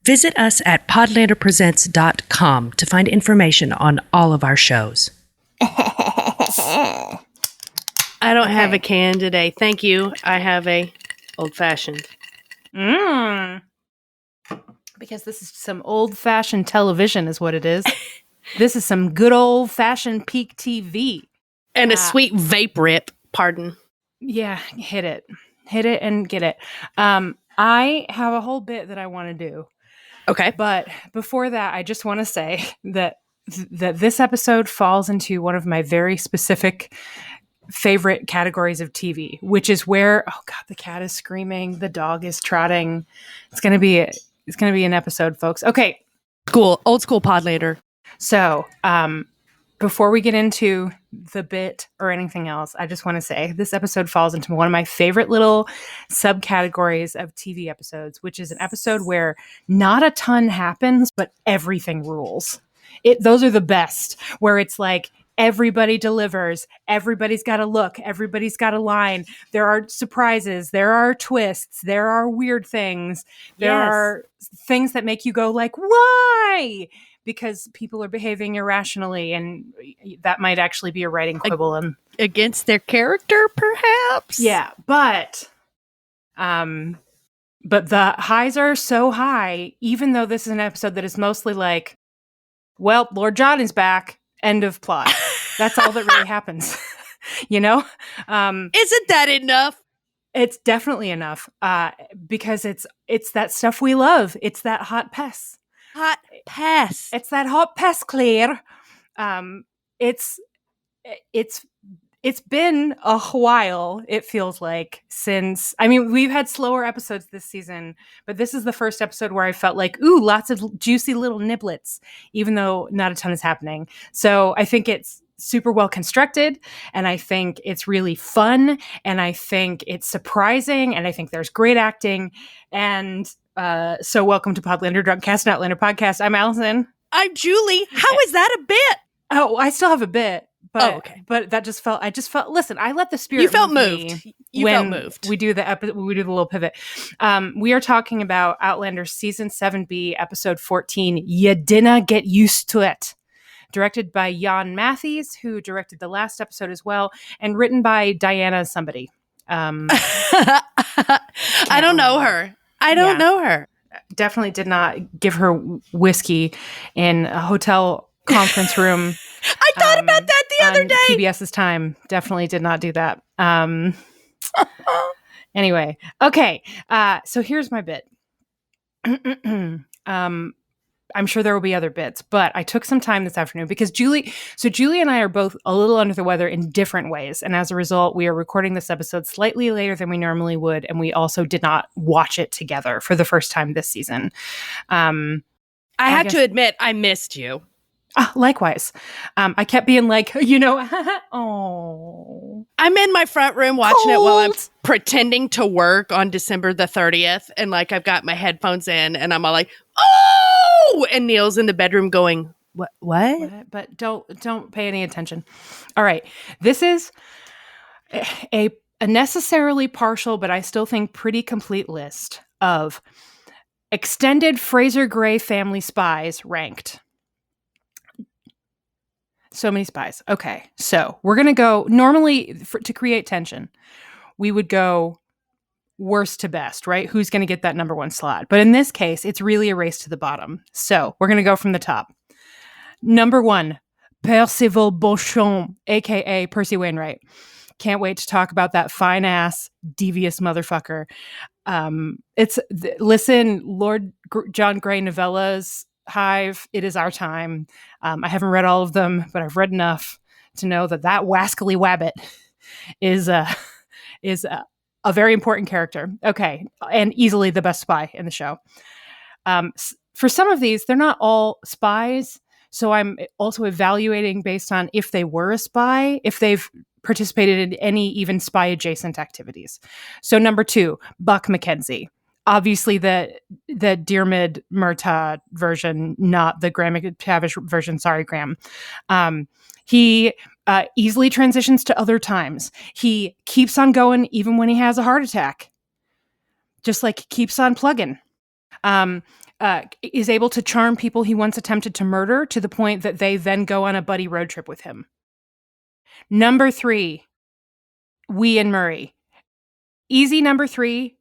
Visit us at podlanderpresents.com to find information on all of our shows. I don't have a can today. Thank you. I have a old-fashioned. Because this is some old-fashioned television is what it is. This is some good old-fashioned peak TV. And a sweet vape rip. Pardon. Yeah, hit it. Hit it and get it. I have a whole bit that I want to do. Okay. But before that, I just want to say that this episode falls into one of my very specific favorite categories of TV, which is where, oh God, the cat is screaming, the dog is trotting. It's gonna be an episode, folks. Okay, Cool. Old school Podlander. so before we get into the bit or anything else, I just want to say this episode falls into one of my favorite little subcategories of TV episodes, which is an episode where not a ton happens, but everything rules. Those are the best, where it's like everybody delivers, everybody's got a look, everybody's got a line. There are surprises, there are twists, there are weird things, there are things that make you go like, why? Because people are behaving irrationally, and that might actually be a writing quibble. And Against their character, perhaps? yeah, but the highs are so high, even though this is an episode that is mostly like, well, Lord John is back, end of plot. That's all that really happens. You know? Isn't that enough? It's definitely enough, because it's that stuff we love. It's that hot pest. Hot pass. It's that hot pest, Claire. It's been a while, it feels like, since, I mean, we've had slower episodes this season, but this is the first episode where I felt like, ooh, lots of juicy little niblets, even though not a ton is happening. So I think it's super well constructed, and I think it's really fun, and I think it's surprising, and I think there's great acting. And so welcome to Podlander, Drunkcast, an Outlander podcast. I'm Allison. I'm Julie. How is that a bit? Oh, I still have a bit. But, okay. But I just felt, listen, I let the spirit You felt move moved. me You when felt moved. we do the little pivot. We are talking about Outlander season 7B, episode 14, You Dinna Get Used to It. Directed by Jan Matthews, who directed the last episode as well, and written by Diana somebody. I don't know her. I don't know her. Definitely did not give her whiskey in a hotel conference room. I thought about that the other day. PBS's time. Definitely did not do that. Anyway, okay. So here's my bit. I'm sure there will be other bits, but I took some time this afternoon because Julie and I are both a little under the weather in different ways. And as a result, we are recording this episode slightly later than we normally would. And we also did not watch it together for the first time this season. I had to admit, I missed you. Likewise. I kept being like, oh. I'm in my front room watching it while I'm pretending to work on December the 30th. And like, I've got my headphones in and I'm all like, oh, and Neil's in the bedroom going, what? But don't pay any attention. All right. This is a necessarily partial, but I still think pretty complete list of extended Fraser Gray family spies ranked. So many spies. Okay. So we're going to go normally to create tension. We would go worst to best, right? Who's going to get that number one slot? But in this case, it's really a race to the bottom. So we're going to go from the top. Number one, Percival Beauchamp, a.k.a. Percy Wainwright. Can't wait to talk about that fine-ass, devious motherfucker. Listen, Lord John Gray novellas, Hive, it is our time. I haven't read all of them, but I've read enough to know that wascally wabbit is a very important character. Okay, and easily the best spy in the show. For some of these, they're not all spies, so I'm also evaluating based on if they were a spy, if they've participated in any even spy-adjacent activities. So number two, Buck McKenzie. Obviously, the Diarmid Murtagh version, not the Graham McTavish version. Sorry, Graham. He easily transitions to other times. He keeps on going even when he has a heart attack. Just like keeps on plugging. is able to charm people he once attempted to murder to the point that they then go on a buddy road trip with him. Number 3, Ian Murray. Easy number 3.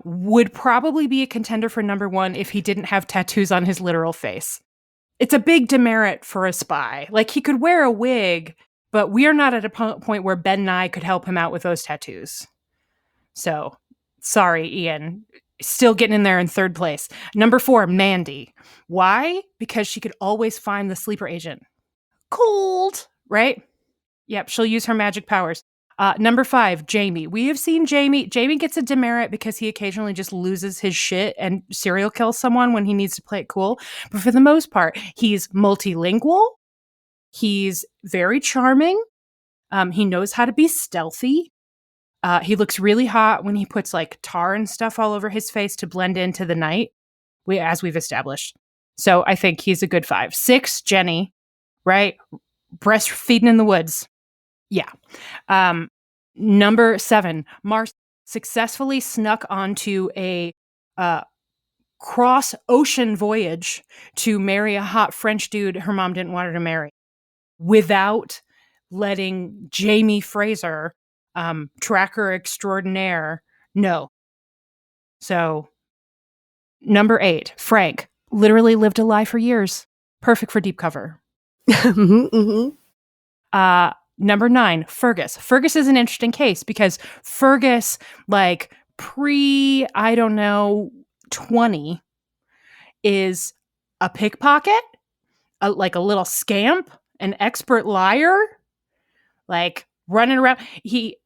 Would probably be a contender for number 1 if he didn't have tattoos on his literal face. It's a big demerit for a spy. Like, he could wear a wig, but we are not at a point where Ben Nye could help him out with those tattoos. So, sorry, Ian. Still getting in there in 3rd place. Number 4, Mandy. Why? Because she could always find the sleeper agent. Cold, right? Yep, she'll use her magic powers. Number 5, Jamie. We have seen Jamie. Jamie gets a demerit because he occasionally just loses his shit and serial kills someone when he needs to play it cool. But for the most part, he's multilingual. He's very charming. He knows how to be stealthy. He looks really hot when he puts like tar and stuff all over his face to blend into the night, as we've established. So I think he's a good 5. 6, Jenny, right? Breastfeeding in the woods. Yeah. Number 7, Mars successfully snuck onto a cross-ocean voyage to marry a hot French dude her mom didn't want her to marry without letting Jamie Fraser, tracker extraordinaire, know. So, number 8, Frank, literally lived a lie for years. Perfect for deep cover. Number 9, Fergus. Fergus is an interesting case because Fergus, like I don't know, 20, is a pickpocket, like a little scamp, an expert liar, like running around. He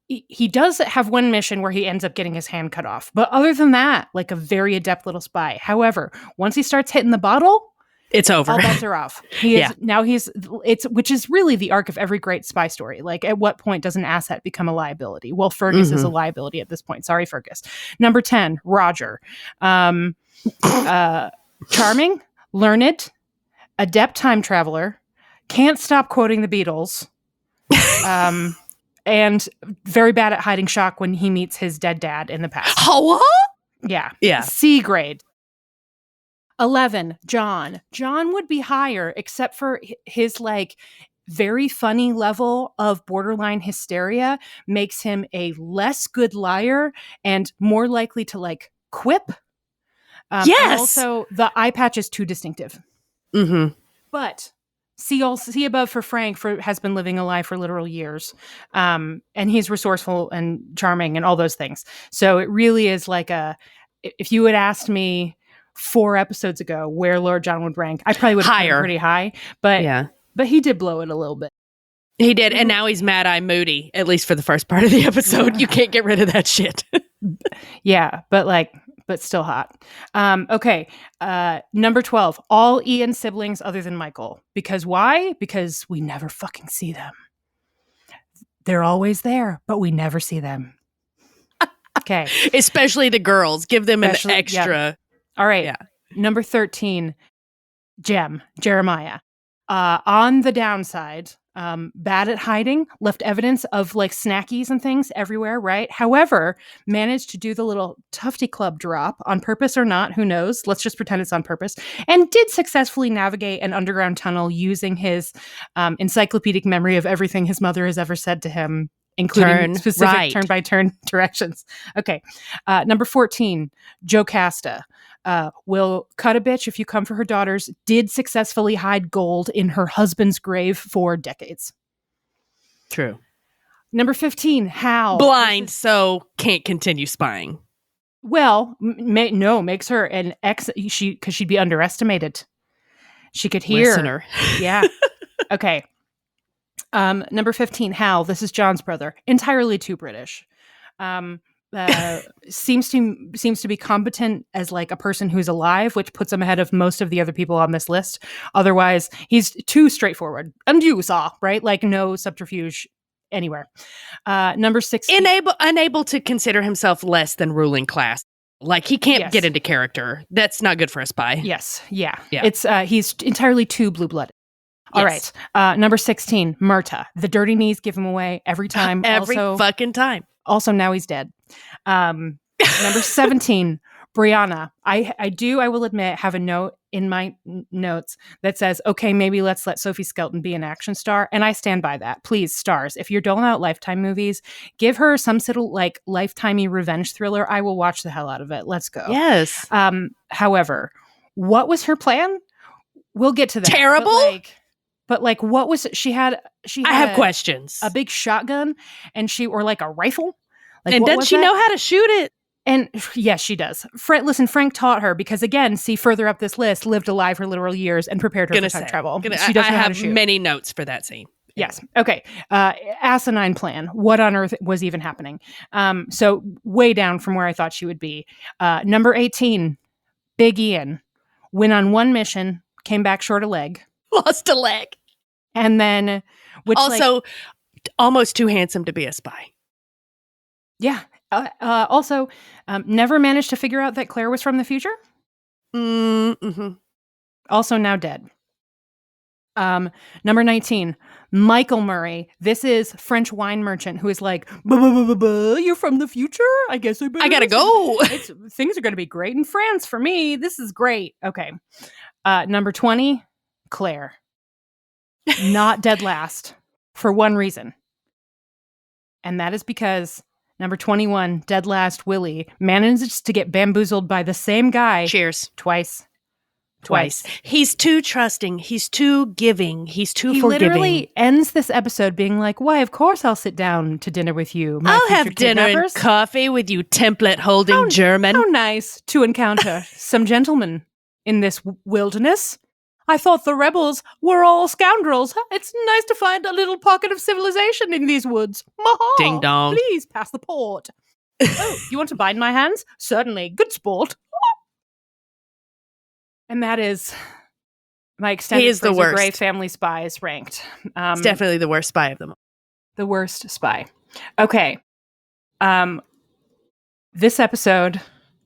does have one mission where he ends up getting his hand cut off. But other than that, like a very adept little spy. However, once he starts hitting the bottle, it's over. All bets are off. Which is really the arc of every great spy story. Like, at what point does an asset become a liability? Well, Fergus is a liability at this point. Sorry, Fergus. Number 10, Roger. Charming, learned, adept time traveler, can't stop quoting the Beatles, and very bad at hiding shock when he meets his dead dad in the past. What? Yeah. C grade. 11, John. John would be higher, except for his like very funny level of borderline hysteria makes him a less good liar and more likely to like quip. Yes. Also, the eye patch is too distinctive. But see above for Frank has been living a lie for literal years. And he's resourceful and charming and all those things. So it really is like if you had asked me 4 episodes ago where Lord John would rank, I probably would have put him pretty high. But he did blow it a little bit. He did, and now he's Mad Eye Moody, at least for the first part of the episode. You can't get rid of that shit. Yeah, but still hot. Okay, number 12, all Ian siblings other than Michael. Because why? Because we never fucking see them. They're always there, but we never see them. Okay. Especially the girls. Give them an extra... Yep. All right. Yeah. Number 13, Jeremiah. On the downside, bad at hiding, left evidence of like snackies and things everywhere, right? However, managed to do the little Tufty Club drop on purpose or not, who knows? Let's just pretend it's on purpose. And did successfully navigate an underground tunnel using his encyclopedic memory of everything his mother has ever said to him, including specific turn-by-turn directions. Okay. Number 14, Jocasta. Will cut a bitch if you come for her daughters, did successfully hide gold in her husband's grave for decades. True. Number 15, Hal. Blind, so can't continue spying. Well, makes her an because she'd be underestimated. She could hear. Listener. Yeah. Okay. Number 15, Hal. This is John's brother. Entirely too British. Seems to be competent as like a person who's alive, which puts him ahead of most of the other people on this list. Otherwise, he's too straightforward. And you saw, right? Like no subterfuge anywhere. Number 16. Unable to consider himself less than ruling class. Like he can't get into character. That's not good for a spy. Yes. Yeah. It's he's entirely too blue-blooded. All right. Number 16, Murta. The dirty knees give him away every time. Fucking time. Also, now he's dead. Number 17, Brianna, I will admit, have a note in my notes that says, okay, maybe let's let Sophie Skelton be an action star. And I stand by that. Please, Starz, if you're doling out Lifetime movies, give her some sort of like Lifetime-y revenge thriller. I will watch the hell out of it. Let's go. Yes. However, what was her plan? We'll get to that. Terrible? But what was she had I have questions. A big shotgun or like a rifle. And does she know how to shoot it? And yes, she does. Frank taught her because, again, see further up this list, lived alive her literal years and prepared her for time travel. She does know how to shoot. I have many notes for that scene. Yes. Okay. Asinine plan. What on earth was even happening? So way down from where I thought she would be. Number 18, Big Ian. Went on one mission, came back short a leg. Lost a leg. And then... almost too handsome to be a spy. Yeah. Also, never managed to figure out that Claire was from the future. Mm-hmm. Also now dead. Number 19, Michael Murray. This is French wine merchant who is like, you're from the future? I guess I gotta go. Things are going to be great in France for me. This is great. Okay. Number 20, Claire. Not dead last for one reason. And that is because number 21, dead last, Willie, manages to get bamboozled by the same guy. Cheers. Twice. He's too trusting. He's too giving. He's too he forgiving. He literally ends this episode being like, why, of course I'll sit down to dinner with you. I'll have dinner and coffee with you template-holding German. How nice to encounter some gentlemen in this wilderness. I thought the rebels were all scoundrels. It's nice to find a little pocket of civilization in these woods. Maha! Ding dong. Please pass the port. Oh, you want to bind my hands? Certainly. Good sport. And that is my extended Fraser Gray family spies ranked. It's definitely the worst spy of them all. The worst spy. Okay. This episode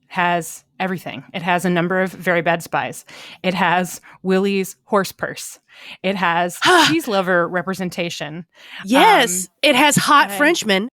has everything. It has a number of very bad spies. It has Willie's horse purse. It has cheese lover representation. Yes. It has hot Frenchmen.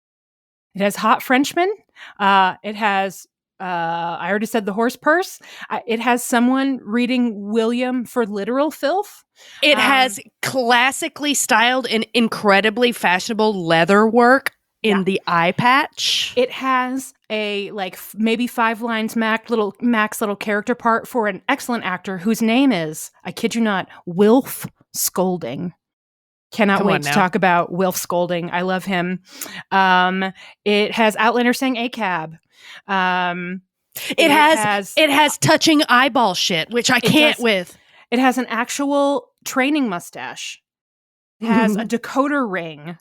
It has hot Frenchmen. It has, I already said the horse purse. It has someone reading William for literal filth. It has classically styled and incredibly fashionable leather work in the eye patch. It has a maybe 5 lines max little character part for an excellent actor whose name is, I kid you not, Wilf Scolding. Cannot wait to talk about Wilf Scolding. I love him. It has Outlander saying ACAB. It has touching eyeball shit, which I can't with. It has an actual training mustache. It has a decoder ring.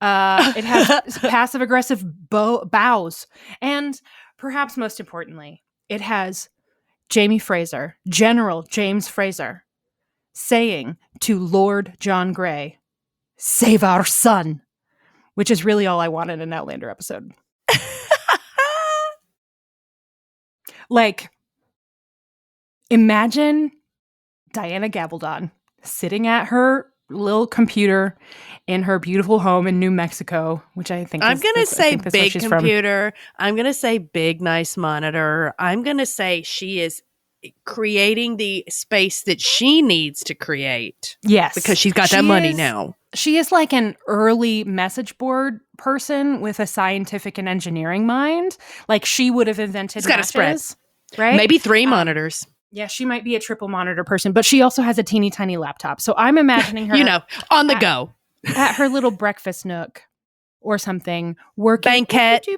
It has passive aggressive bows. And perhaps most importantly, it has General James Fraser, saying to Lord John Grey, "Save our son," which is really all I want in an Outlander episode. Imagine Diana Gabaldon sitting at her little computer in her beautiful home in New Mexico, which I think I'm going to say big computer. I'm going to say big, nice monitor. I'm going to say she is creating the space that she needs to create. Yes. Because she's got that money now. She is like an early message board person with a scientific and engineering mind. Like she would have invented It's got a spread. Right? Maybe 3 monitors. Yeah, she might be a triple monitor person, but she also has a teeny tiny laptop. So I'm imagining her on the go. At her little breakfast nook or something, working banquet,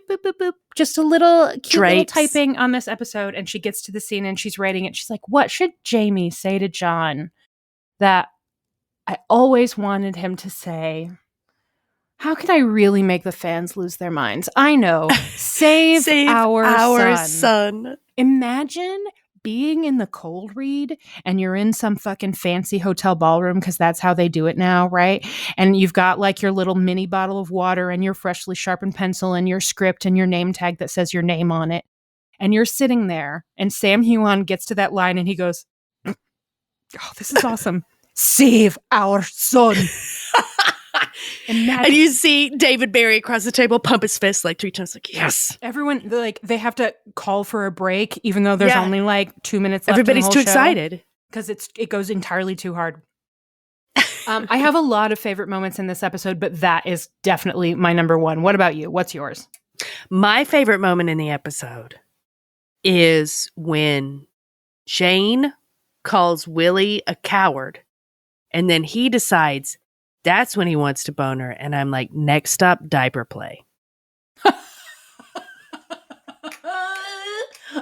just a little cute little typing on this episode, and she gets to the scene and she's writing it. She's like, what should Jamie say to John that I always wanted him to say? How can I really make the fans lose their minds? I know. Save our son. Imagine being in the cold read and you're in some fucking fancy hotel ballroom, because that's how they do it now, right? And you've got like your little mini bottle of water and your freshly sharpened pencil and your script and your name tag that says your name on it. And you're sitting there and Sam Huon gets to that line and he goes, "Oh, this is awesome. Save our son." Imagine. And you see David Barry across the table pump his fist like 3 times, like, yes. Everyone, like, they have to call for a break, even though there's only like 2 minutes left. Everybody's too excited. Because it goes entirely too hard. I have a lot of favorite moments in this episode, but that is definitely my number one. What about you? What's yours? My favorite moment in the episode is when Jane calls Willie a coward, and then he decides that's when he wants to bone her. And I'm like, next stop, diaper play.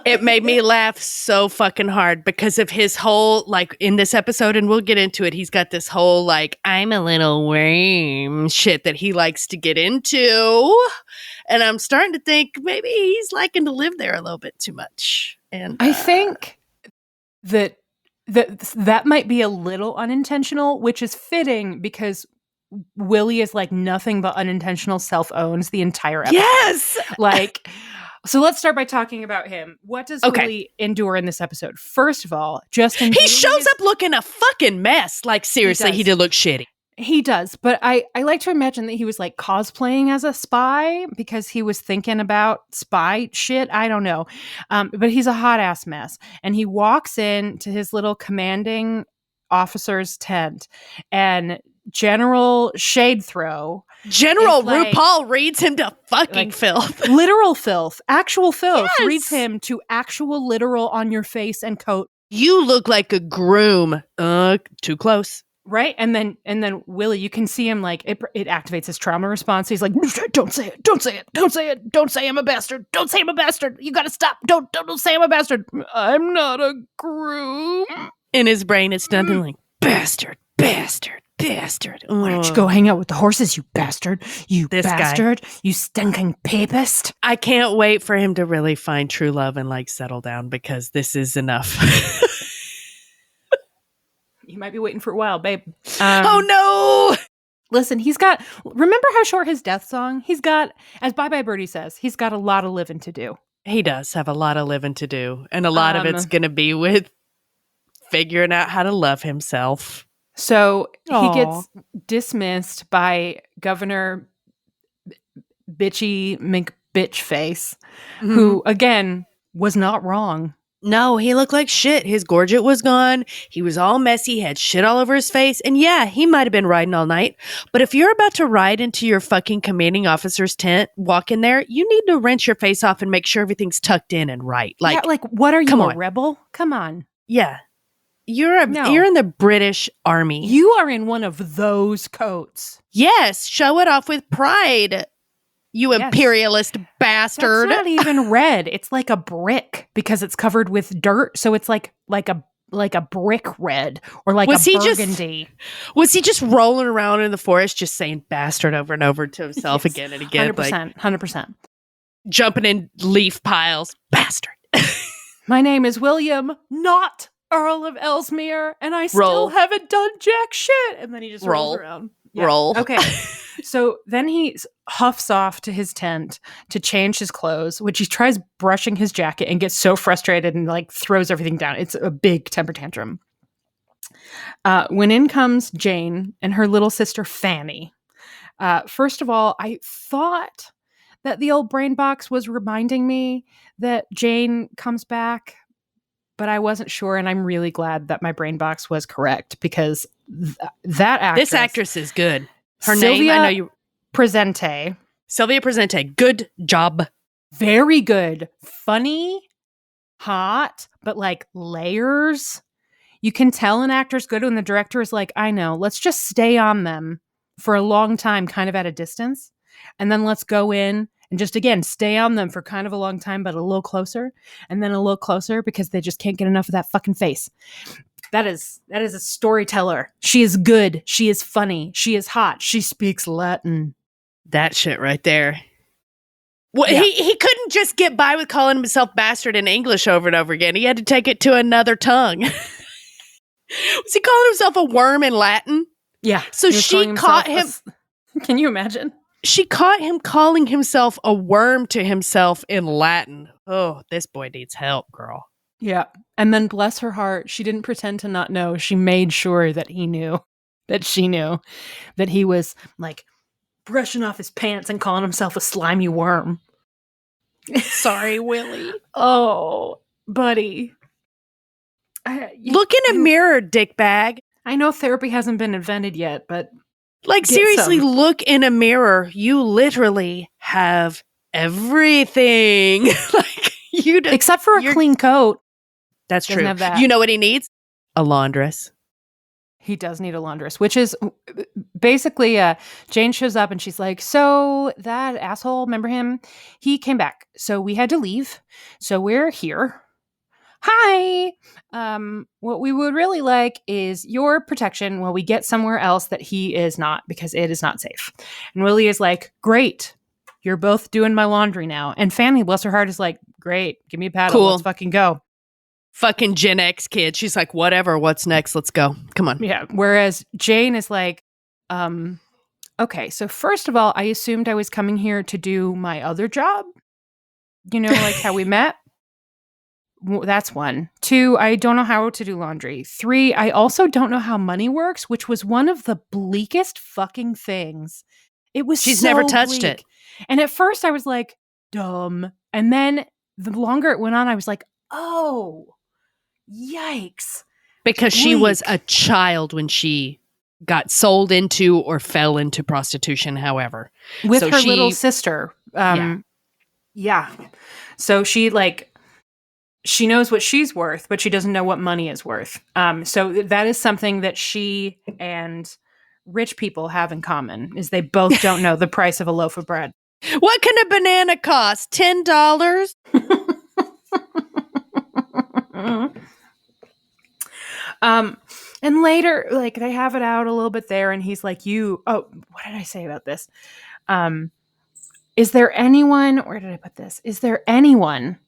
It made me laugh so fucking hard because of his whole, like, in this episode, and we'll get into it, he's got this whole, like, I'm a little worm shit that he likes to get into. And I'm starting to think maybe he's liking to live there a little bit too much. And I think that might be a little unintentional, which is fitting because Willie is like nothing but unintentional self-owns the entire episode. Yes! Like... So let's start by talking about him. What does Willie endure in this episode? First of all, Justin... He shows up looking a fucking mess. Like, seriously, he did look shitty. He does. But I like to imagine that he was, like, cosplaying as a spy because he was thinking about spy shit. I don't know. But he's a hot-ass mess. And he walks in to his little commanding officer's tent, and General Shadethrow... General RuPaul reads him to fucking filth. Literal filth. Actual filth. Yes. Reads him to actual literal on your face and coat. You look like a groom. Too close. Right? And then Willie, you can see him like it activates his trauma response. He's like, don't say it, don't say it, don't say it, don't say I'm a bastard, don't say I'm a bastard. You gotta stop. Don't say I'm a bastard. I'm not a groom. In his brain, it's nothing like bastard, bastard. Bastard. Why don't you go hang out with the horses, you bastard? You this bastard. Guy. You stinking papist. I can't wait for him to really find true love and like settle down because this is enough. You might be waiting for a while, babe. Oh no! Listen, remember how short his death song? He's got, as Bye Bye Birdie says, he's got a lot of living to do. He does have a lot of living to do. And a lot of it's going to be with figuring out how to love himself. So he gets dismissed by Governor Bitchy McBitchface, who, again, was not wrong. No, he looked like shit. His gorget was gone. He was all messy, had shit all over his face. And yeah, he might have been riding all night. But if you're about to ride into your fucking commanding officer's tent, walk in there, you need to rinse your face off and make sure everything's tucked in and right. Like, yeah, like what are you, a rebel? Come on. Yeah. You're in the British Army. You are in one of those coats. Yes, show it off with pride, you imperialist bastard. That's not even red. It's like a brick because it's covered with dirt. So it's like a brick red or like a burgundy. Was he just rolling around in the forest just saying bastard over and over to himself again and again? 100%. Jumping in leaf piles. Bastard. My name is William, not Earl of Ellesmere, and I still haven't done jack shit. And then he just rolls around. Yeah. Roll. Okay. So then he huffs off to his tent to change his clothes, which he tries brushing his jacket and gets so frustrated and like throws everything down. It's a big temper tantrum. When in comes Jane and her little sister Fanny. First of all, I thought that the old brain box was reminding me that Jane comes back, but I wasn't sure, and I'm really glad that my brain box was correct because that actress... This actress is good. Her Sylvia name, I know you... Presente. Sylvia Presente. Good job. Very good. Funny, hot, but like layers. You can tell an actor's good when the director is like, I know, let's just stay on them for a long time, kind of at a distance. And then let's go in and just, again, stay on them for kind of a long time, but a little closer. And then a little closer because they just can't get enough of that fucking face. That is a storyteller. She is good. She is funny. She is hot. She speaks Latin. That shit right there. Well, yeah. He couldn't just get by with calling himself bastard in English over and over again. He had to take it to another tongue. Was he calling himself a worm in Latin? Yeah. So she caught him. Can you imagine? She caught him calling himself a worm to himself in Latin. Oh, this boy needs help, girl. Yeah. And then bless her heart, she didn't pretend to not know. She made sure that he knew. that she knew that he was like brushing off his pants and calling himself a slimy worm. Sorry, Willie. Oh, buddy. Look in a mirror, dickbag. I know therapy hasn't been invented yet, but like seriously, look in a mirror. You literally have everything. Like you, except for a clean coat. That's Doesn't true. have that. You know what he needs? A laundress. He does need a laundress, which is basically Jane shows up and she's like, so that asshole, remember him? He came back. So we had to leave. So we're here. Hi. What we would really like is your protection while we get somewhere else that he is not, because it is not safe. And Willie is like, great. You're both doing my laundry now. And Fanny, bless her heart, is like, great. Give me a paddle. Cool. Let's fucking go. Fucking Gen X kid. She's like, whatever. What's next? Let's go. Come on. Yeah. Whereas Jane is like, okay, so first of all, I assumed I was coming here to do my other job. You know, like how we met. That's 1. 2, I don't know how to do laundry. 3, I also don't know how money works, which was one of the bleakest fucking things. It was She's so never touched bleak. it. And at first I was like, dumb. And then the longer it went on, I was like, oh, yikes. Because she was a child when she got sold into or fell into prostitution, however. With so her little sister. Yeah. So she she knows what she's worth, but she doesn't know what money is worth. So that is something that she and rich people have in common, is they both don't know the price of a loaf of bread. What can a banana cost? $10? And later, like, they have it out a little bit there, and he's like, what did I say about this? Is there anyone, where did I put this? Is there anyone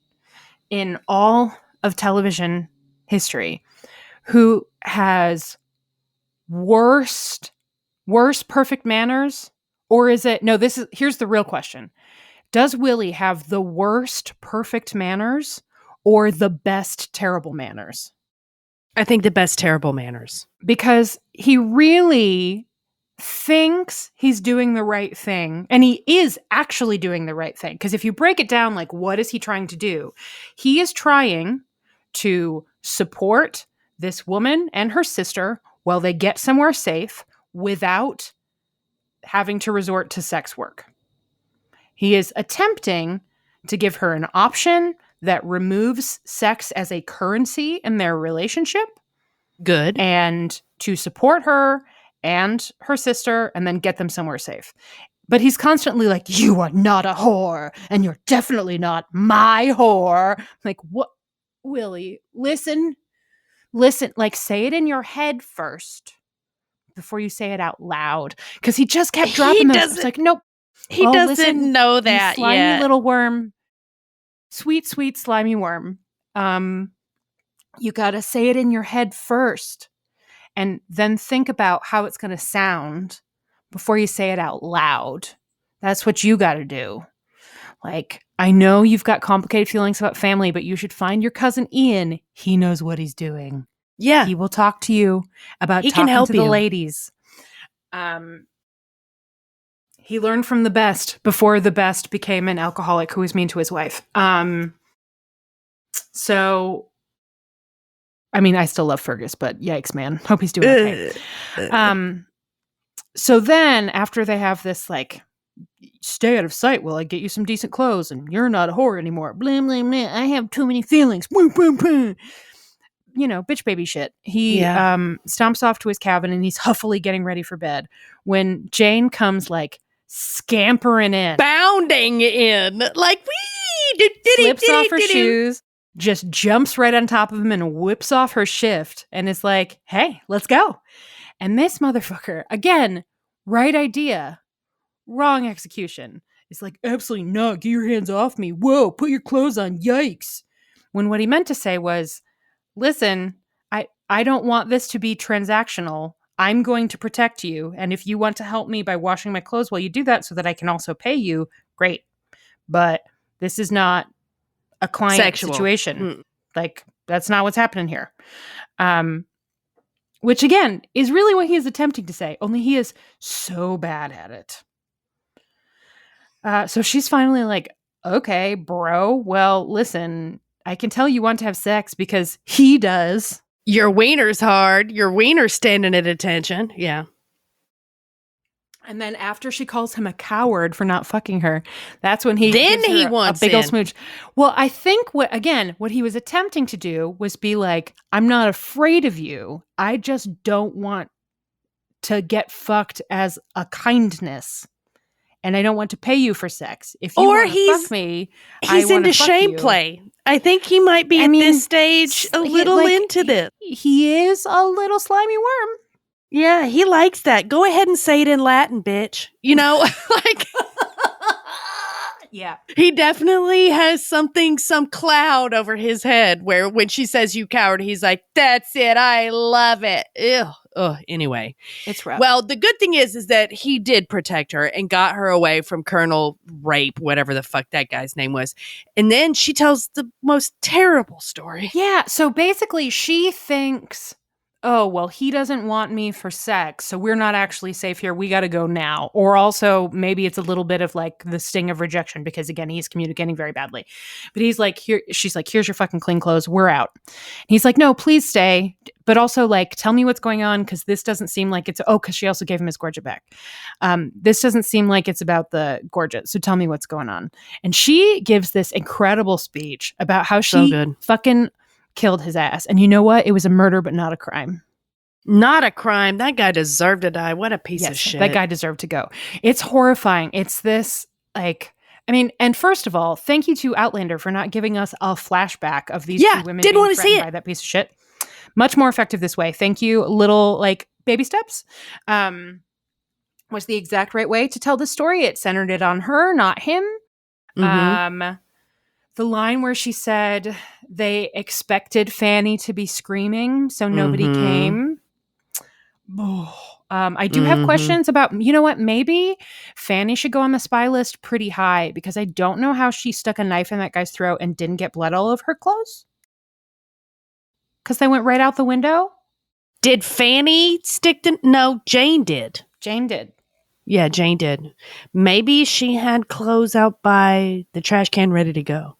in all of television history who has worse perfect manners? Or is it, no, here's the real question. Does Willie have the worst perfect manners or the best terrible manners? I think the best terrible manners. Because he really thinks he's doing the right thing, and he is actually doing the right thing. Because if you break it down, like, what is he trying to do? He is trying to support this woman and her sister while they get somewhere safe without having to resort to sex work. He is attempting to give her an option that removes sex as a currency in their relationship. Good. And to support her and her sister and then get them somewhere safe. But he's constantly like, you are not a whore, and you're definitely not my whore. Like, what? Willie, listen, like, say it in your head first before you say it out loud. Because he just kept dropping those. It's like, nope. He doesn't know that you slimy yet. Little worm. Sweet, sweet, slimy worm. You got to say it in your head first. And then think about how it's going to sound before you say it out loud. That's what you got to do. Like, I know you've got complicated feelings about family, but you should find your cousin Ian. He knows what he's doing. Yeah. He will talk to you about talking to the ladies. He learned from the best before the best became an alcoholic who was mean to his wife. So, I mean, I still love Fergus, but yikes, man. Hope he's doing okay. So then after they have this, like, stay out of sight while I get you some decent clothes, and you're not a whore anymore. Blah, blah, blah. I have too many feelings. Boom, boom, boom. You know, bitch baby shit. He stomps off to his cabin, and he's huffily getting ready for bed when Jane comes, like, scampering in. Bounding in. Like, wee! Slips off her shoes, just jumps right on top of him and whips off her shift, and is like, hey, let's go. And this motherfucker, again, right idea, wrong execution. It's like, absolutely not. Get your hands off me. Whoa, put your clothes on. Yikes. When what he meant to say was, listen, I don't want this to be transactional. I'm going to protect you. And if you want to help me by washing my clothes while you do that so that I can also pay you, great. But this is not a client situation. Like, that's not what's happening here. which again is really what he is attempting to say, only he is so bad at it. So she's finally like, okay, bro, well, listen, I can tell you want to have sex because he does. Your wiener's hard. Your wiener's standing at attention. Yeah. And then after she calls him a coward for not fucking her, that's when he then gives he her wants a big old in. smooch. Well, I think what he was attempting to do was be like, I'm not afraid of you. I just don't want to get fucked as a kindness. And I don't want to pay you for sex. If you want to fuck me, he's into shame play. I think he might be at this stage a little into this. He is a little slimy worm. Yeah, he likes that. Go ahead and say it in Latin, bitch. You know, like, yeah. He definitely has some cloud over his head where when she says you coward, he's like, that's it. I love it. Ew. Ugh. Anyway, it's rough. Well, the good thing is that he did protect her and got her away from Colonel Rape, whatever the fuck that guy's name was. And then she tells the most terrible story. Yeah. So basically she thinks, oh, well, he doesn't want me for sex, so we're not actually safe here. We got to go now. Or also maybe it's a little bit of like the sting of rejection because, again, he's communicating very badly. But he's like, she's like, here's your fucking clean clothes. We're out. And he's like, no, please stay. But also like, tell me what's going on because this doesn't seem like it's, because she also gave him his gorget back. This doesn't seem like it's about the gorget. So tell me what's going on. And she gives this incredible speech about how she fucking killed his ass. And you know what? It was a murder, but not a crime. Not a crime. That guy deserved to die. What a piece of shit. That guy deserved to go. It's horrifying. It's this, like, I mean, and first of all, thank you to Outlander for not giving us a flashback of these two women didn't want to see it by that piece of shit. Much more effective this way. Thank you. Little, like, baby steps. Was the exact right way to tell the story. It centered it on her, not him. Mm-hmm. The line where she said they expected Fanny to be screaming, so nobody came. I do have questions about, you know what, maybe Fanny should go on the spy list pretty high because I don't know how she stuck a knife in that guy's throat and didn't get blood all over her clothes. Because they went right out the window. Did Fanny stick to... No, Jane did. Jane did. Yeah, Jane did. Maybe she had clothes out by the trash can ready to go.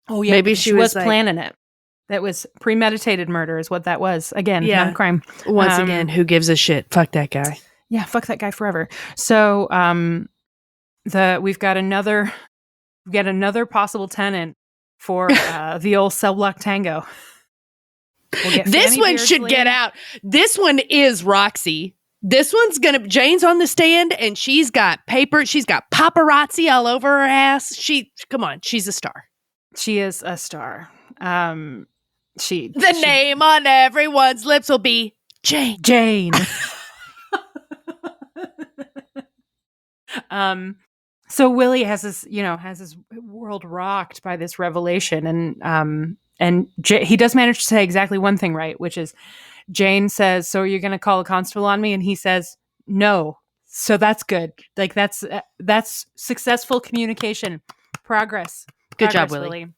Oh, yeah. Maybe she was like, planning it. That was premeditated murder is what that was. Again, not a crime. Once again, who gives a shit? Fuck that guy. Yeah, fuck that guy forever. So we've got another possible tenant for the old cell block tango. This one should get out. This one is Roxy. This one's Jane's on the stand and she's got paper. She's got paparazzi all over her ass. Come on, she's a star. She is a star. The name on everyone's lips will be Jane. Jane. So Willie has his world rocked by this revelation, and he does manage to say exactly one thing right, which is Jane says, "So you're going to call a constable on me?" And he says, "No." So that's good. Like that's successful communication, progress. Good job, Willie.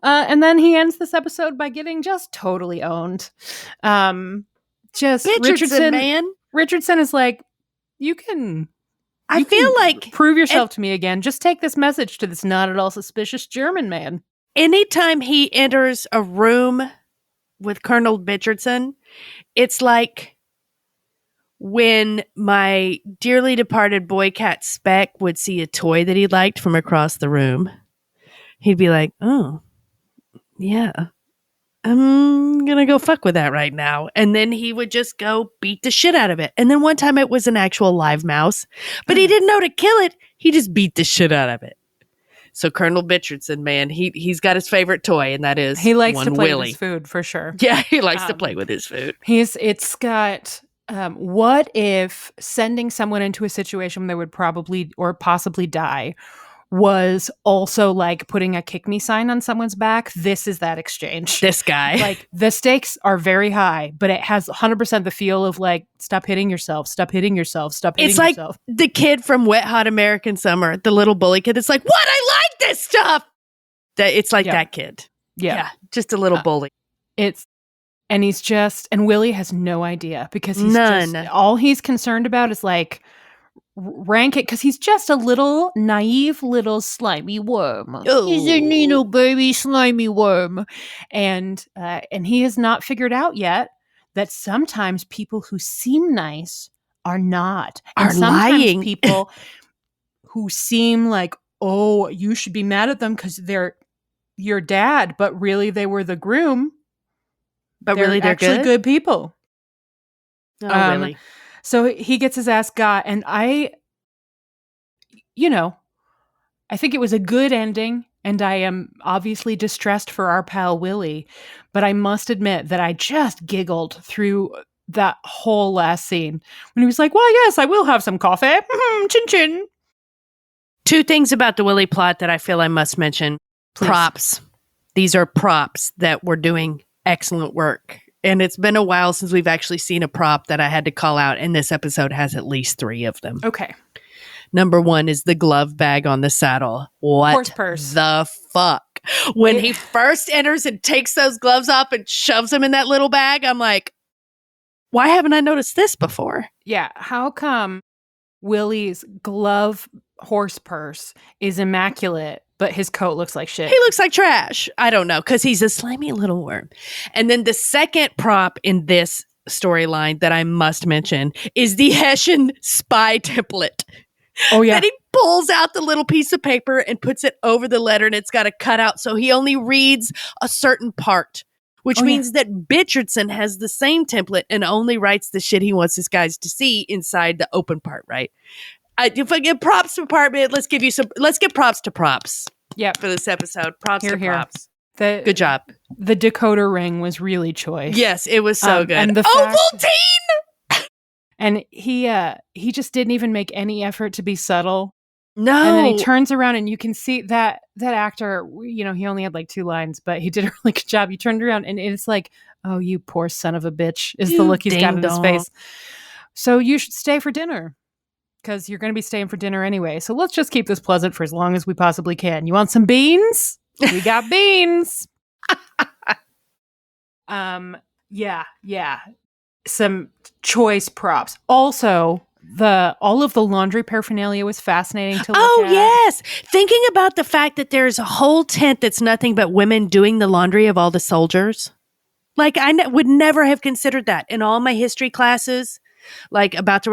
And then he ends this episode by getting just totally owned. Richardson, man. Richardson is like, you can prove yourself to me again. Just take this message to this not at all suspicious German man. Anytime he enters a room with Colonel Richardson, it's like when my dearly departed boy cat Speck would see a toy that he liked from across the room. He'd be like, oh, yeah, I'm going to go fuck with that right now. And then he would just go beat the shit out of it. And then one time it was an actual live mouse, but he didn't know to kill it. He just beat the shit out of it. So Colonel Richardson, man, he's got his favorite toy, and that is he likes one to play Willie. with his food for sure. Yeah, he likes to play with his food. It's got. What if sending someone into a situation where they would probably or possibly die was also like putting a kick me sign on someone's back? This is that exchange. This guy. Like the stakes are very high, but it has 100% the feel of like, stop hitting yourself, stop hitting yourself, stop hitting yourself. It's like the kid from Wet Hot American Summer, the little bully kid. It's like, what? I like this stuff. It's like that kid. Yeah. Just a little bully. It's And Willie has no idea because he's None. all he's concerned about is like rank it because he's just a little naive little slimy worm. He's a little baby slimy worm. And he has not figured out yet that sometimes people who seem nice are not. And Are sometimes lying. people who seem like, oh, you should be mad at them because they're your dad, but really they were the groom. But really they're actually good people. Oh, really? So he gets his ass got, and I think it was a good ending, and I am obviously distressed for our pal Willie, but I must admit that I just giggled through that whole last scene when he was like, well, yes, I will have some coffee. Chin chin. 2 things about the Willie plot that I feel I must mention. Please. Props. These are props that were doing excellent work. And it's been a while since we've actually seen a prop that I had to call out, and this episode has at least 3 of them. Okay. Number 1 is the glove bag on the saddle. What Horse purse. the fuck? When he first enters and takes those gloves off and shoves them in that little bag, I'm like, why haven't I noticed this before? Yeah. How come Willie's glove horse purse is immaculate, but his coat looks like shit? He looks like trash. I don't know, because he's a slimy little worm. And then the second prop in this storyline that I must mention is the Hessian spy template. Oh, yeah. That he pulls out the little piece of paper and puts it over the letter, and it's got a cutout, so he only reads a certain part, which means that Bitchardson has the same template and only writes the shit he wants his guys to see inside the open part, right? If I give props department, let's give props to props. Yep. For this episode. Props Here, to here. props. The, Good job. The decoder ring was really choice. Yes, it was so good. And the Ovaltine! And he just didn't even make any effort to be subtle. No. And then he turns around and you can see that actor, he only had like 2 lines, but he did a really good job. He turned around and it's like, oh, you poor son of a bitch is the look he's got in his face. So you should stay for dinner because you're going to be staying for dinner anyway. So let's just keep this pleasant for as long as we possibly can. You want some beans? We got beans. Yeah. Some choice props. Also, all of the laundry paraphernalia was fascinating to look at. Oh, yes. Thinking about the fact that there's a whole tent that's nothing but women doing the laundry of all the soldiers. Like, I would never have considered that in all my history classes, like about the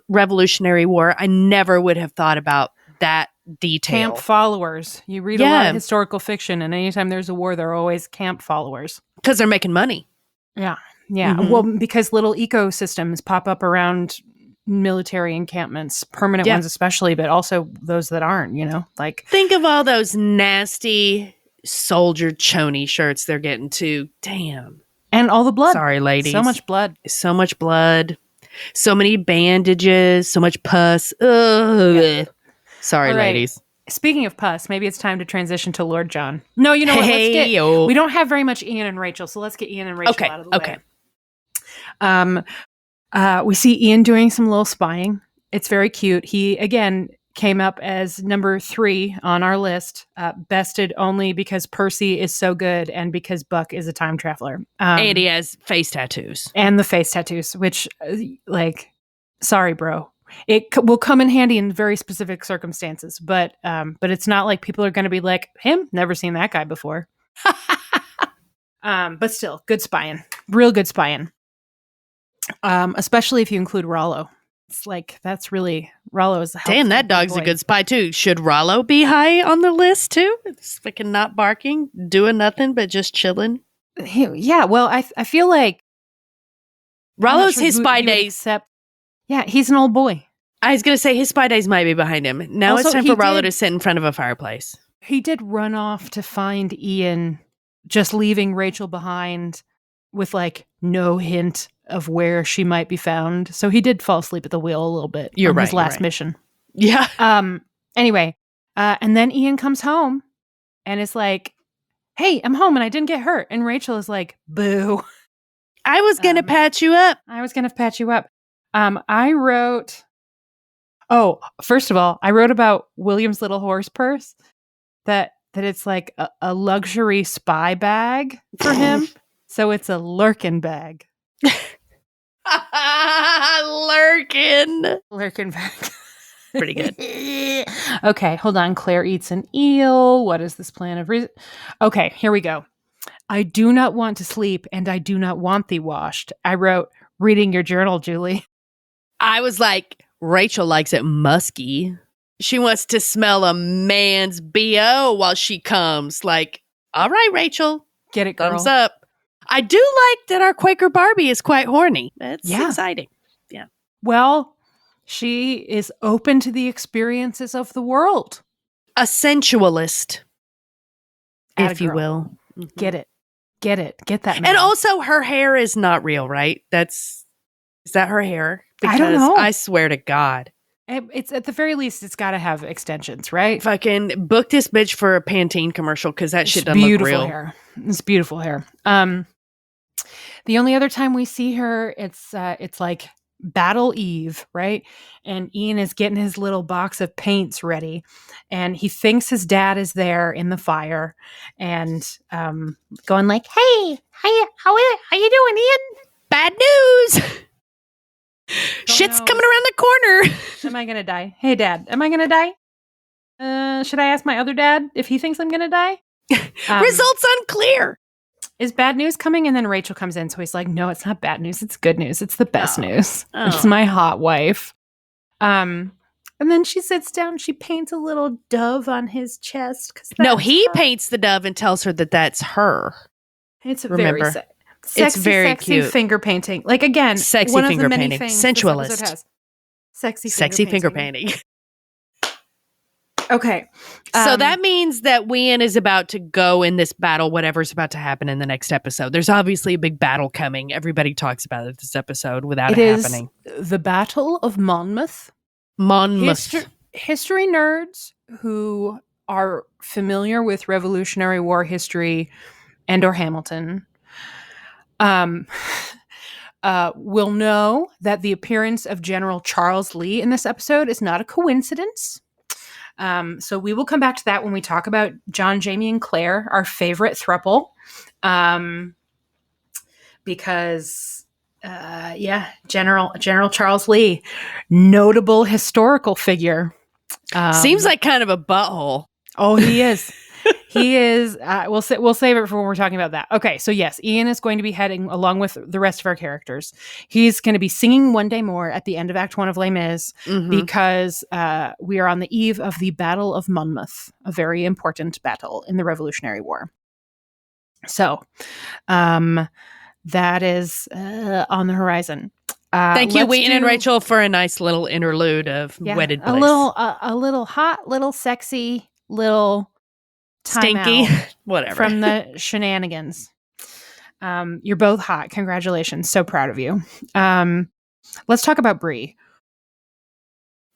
Revolutionary War. I never would have thought about that detail. Camp followers. You read a lot of historical fiction, and anytime there's a war, there are always camp followers. Because they're making money. Yeah. Well, because little ecosystems pop up around military encampments, permanent ones especially, but also those that aren't, like. Think of all those nasty soldier chony shirts they're getting too. Damn. And all the blood. Sorry, ladies. So much blood. So much blood. So many bandages. So much pus. Ugh. Yeah. Sorry, ladies. Speaking of pus, maybe it's time to transition to Lord John. No, you know what? We don't have very much Ian and Rachel, so let's get Ian and Rachel out of the way. We see Ian doing some little spying. It's very cute. He, again, came up as number 3 on our list, bested only because Percy is so good and because Buck is a time traveler. And he has face tattoos. And the face tattoos, which, sorry, bro. It will come in handy in very specific circumstances, but it's not like people are going to be like, him? Never seen that guy before. But still, good spying. Real good spying. Especially if you include Rollo. It's like, that's really, Rollo is a helpful Damn, that dog's boy. a good spy too. Should Rollo be high on the list too? It's fucking not barking, doing nothing, but just chilling. Yeah, well, I feel like Rollo's his spy days. Yeah, he's an old boy. I was going to say his spy days might be behind him. Now Also, it's time for Rollo to sit in front of a fireplace. He did run off to find Ian, just leaving Rachel behind with no hint of where she might be found. So he did fall asleep at the wheel a little bit on his last mission. Yeah. Anyway, and then Ian comes home and is like, hey, I'm home and I didn't get hurt. And Rachel is like, boo. I was going to patch you up. I wrote, first of all, I wrote about William's little horse purse, that it's like a luxury spy bag for him. So it's a lurkin bag. Lurkin. Lurkin bag. Pretty good. Okay, hold on. Claire eats an eel. What is this plan of reason? Okay, here we go. I do not want to sleep, and I do not want thee washed. I wrote, reading your journal, Julie. I was like, Rachel likes it musky. She wants to smell a man's BO while she comes. Like, all right, Rachel. Get it, girl. Thumbs up. I do like that our Quaker Barbie is quite horny. That's exciting. Yeah. Well, she is open to the experiences of the world. A sensualist, Atta if you girl. will. Get it. Get it. Get that. And man. also, her hair is not real, right? Is that her hair? I don't know. I swear to God. It's at the very least, it's got to have extensions, right? Fucking book this bitch for a Pantene commercial because that shit doesn't beautiful look real. Hair. It's beautiful hair. The only other time we see her, it's like Battle Eve, right? And Ian is getting his little box of paints ready, and he thinks his dad is there in the fire, and going like, "Hey, how you doing, Ian? Bad news. Shit's coming around the corner. Am I gonna die? Hey, Dad, am I gonna die? Should I ask my other dad if he thinks I'm gonna die? Results unclear. Is bad news coming? And then Rachel comes in, so he's like, "No, it's not bad news. It's good news. It's the best news. It's my hot wife." And then she sits down. She paints a little dove on his chest. No, he paints the dove and tells her that that's her. It's a Remember. very sexy, very sexy cute. finger painting. Like, again, Sexy one of finger the many painting. things this Sensualist. episode has. Sexy finger painting. Okay. So that means that Wien is about to go in this battle, whatever's about to happen in the next episode. There's obviously a big battle coming. Everybody talks about it this episode without it happening. The Battle of Monmouth. History nerds who are familiar with Revolutionary War history and or Hamilton will know that the appearance of General Charles Lee in this episode is not a coincidence. So we will come back to that when we talk about John, Jamie, and Claire, our favorite throuple. Because General Charles Lee, notable historical figure. Seems like kind of a butthole. Oh, he is. He is. We'll save it for when we're talking about that. Okay, so yes, Ian is going to be heading along with the rest of our characters. He's going to be singing "One Day More" at the end of Act 1 of Les Mis because we are on the eve of the Battle of Monmouth, a very important battle in the Revolutionary War. So, that is on the horizon. Thank you, Wheaton and Rachel, for a nice little interlude of wedded bliss. A little hot, little sexy, little stinky, whatever from the shenanigans. You're both hot. Congratulations. So proud of you. Let's talk about Bree.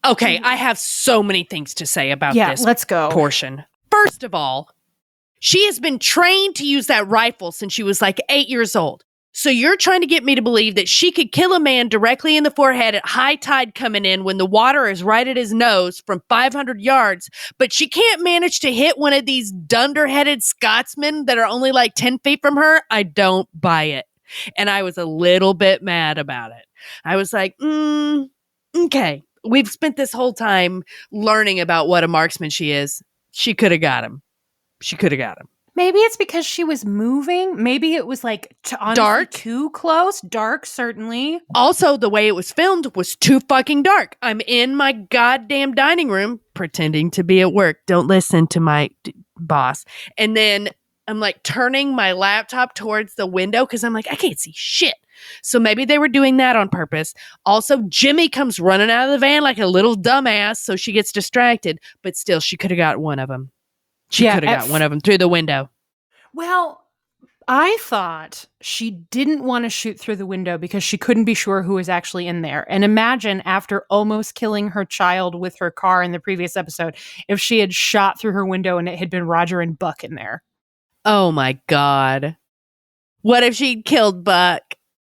Okay, I have so many things to say about this let's go. portion. First of all, she has been trained to use that rifle since she was like 8 years old. So you're trying to get me to believe that she could kill a man directly in the forehead at high tide coming in when the water is right at his nose from 500 yards, but she can't manage to hit one of these dunder-headed Scotsmen that are only like 10 feet from her? I don't buy it. And I was a little bit mad about it. I was like, okay. We've spent this whole time learning about what a marksman she is. She could have got him. Maybe it's because she was moving. Maybe it was like dark, too close. Dark, certainly. Also, the way it was filmed was too fucking dark. I'm in my goddamn dining room pretending to be at work. Don't listen to my boss. And then I'm like turning my laptop towards the window because I'm like, I can't see shit. So maybe they were doing that on purpose. Also, Jimmy comes running out of the van like a little dumbass, so she gets distracted. But still, she could have got one of them. She could have got one of them through the window. Well, I thought she didn't want to shoot through the window because she couldn't be sure who was actually in there. And imagine after almost killing her child with her car in the previous episode, if she had shot through her window and it had been Roger and Buck in there. Oh my God. What if she'd killed Buck?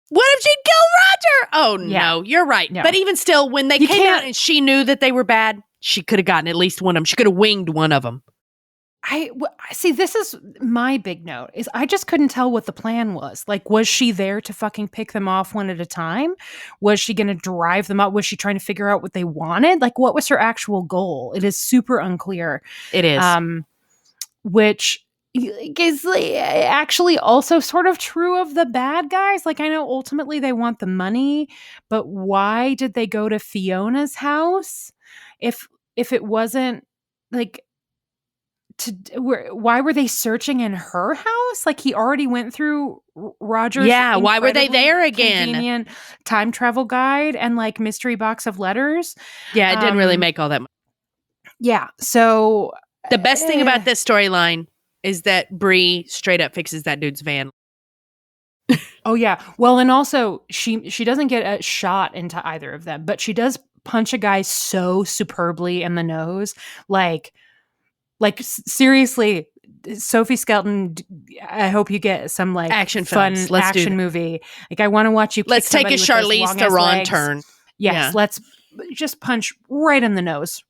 What if she'd killed Roger? Oh no, you're right. No. But even still, when they came out and she knew that they were bad, she could have gotten at least one of them. She could have winged one of them. See, this is my big note, is I just couldn't tell what the plan was. Like, was she there to fucking pick them off one at a time? Was she going to drive them up? Was she trying to figure out what they wanted? Like, what was her actual goal? It is super unclear. It is. Which is actually also sort of true of the bad guys. Like, I know ultimately they want the money, but why did they go to Fiona's house? If it wasn't like... why were they searching in her house? Like, he already went through Roger's why were they there again? Convenient time travel guide and like mystery box of letters. Yeah, it didn't really make all that much. Yeah, so the best thing about this storyline is that Bree straight up fixes that dude's van. Oh yeah, well, and also she doesn't get a shot into either of them, but she does punch a guy so superbly in the nose, like seriously, Sophie Skelton, I hope you get some like action fun action movie. Like, I want to watch you. Let's take a Charlize Theron turn. Yes, let's just punch right in the nose.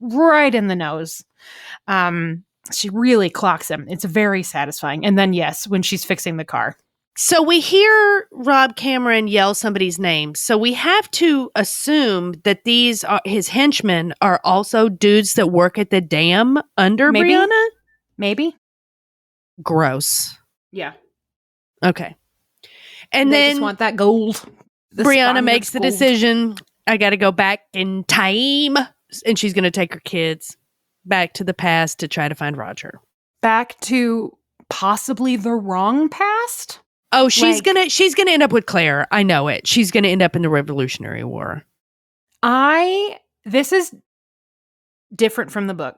She really clocks him. It's very satisfying. And then yes, when she's fixing the car. So we hear Rob Cameron yell somebody's name. So we have to assume that these are his henchmen are also dudes that work at the dam under Brianna? Maybe. Gross. Yeah. Okay. And they then just want that gold. Brianna makes the decision, I got to go back in time. And she's going to take her kids back to the past to try to find Roger. Back to possibly the wrong past? Oh, she's gonna end up with Claire. I know it. She's gonna end up in the Revolutionary War. This is different from the book.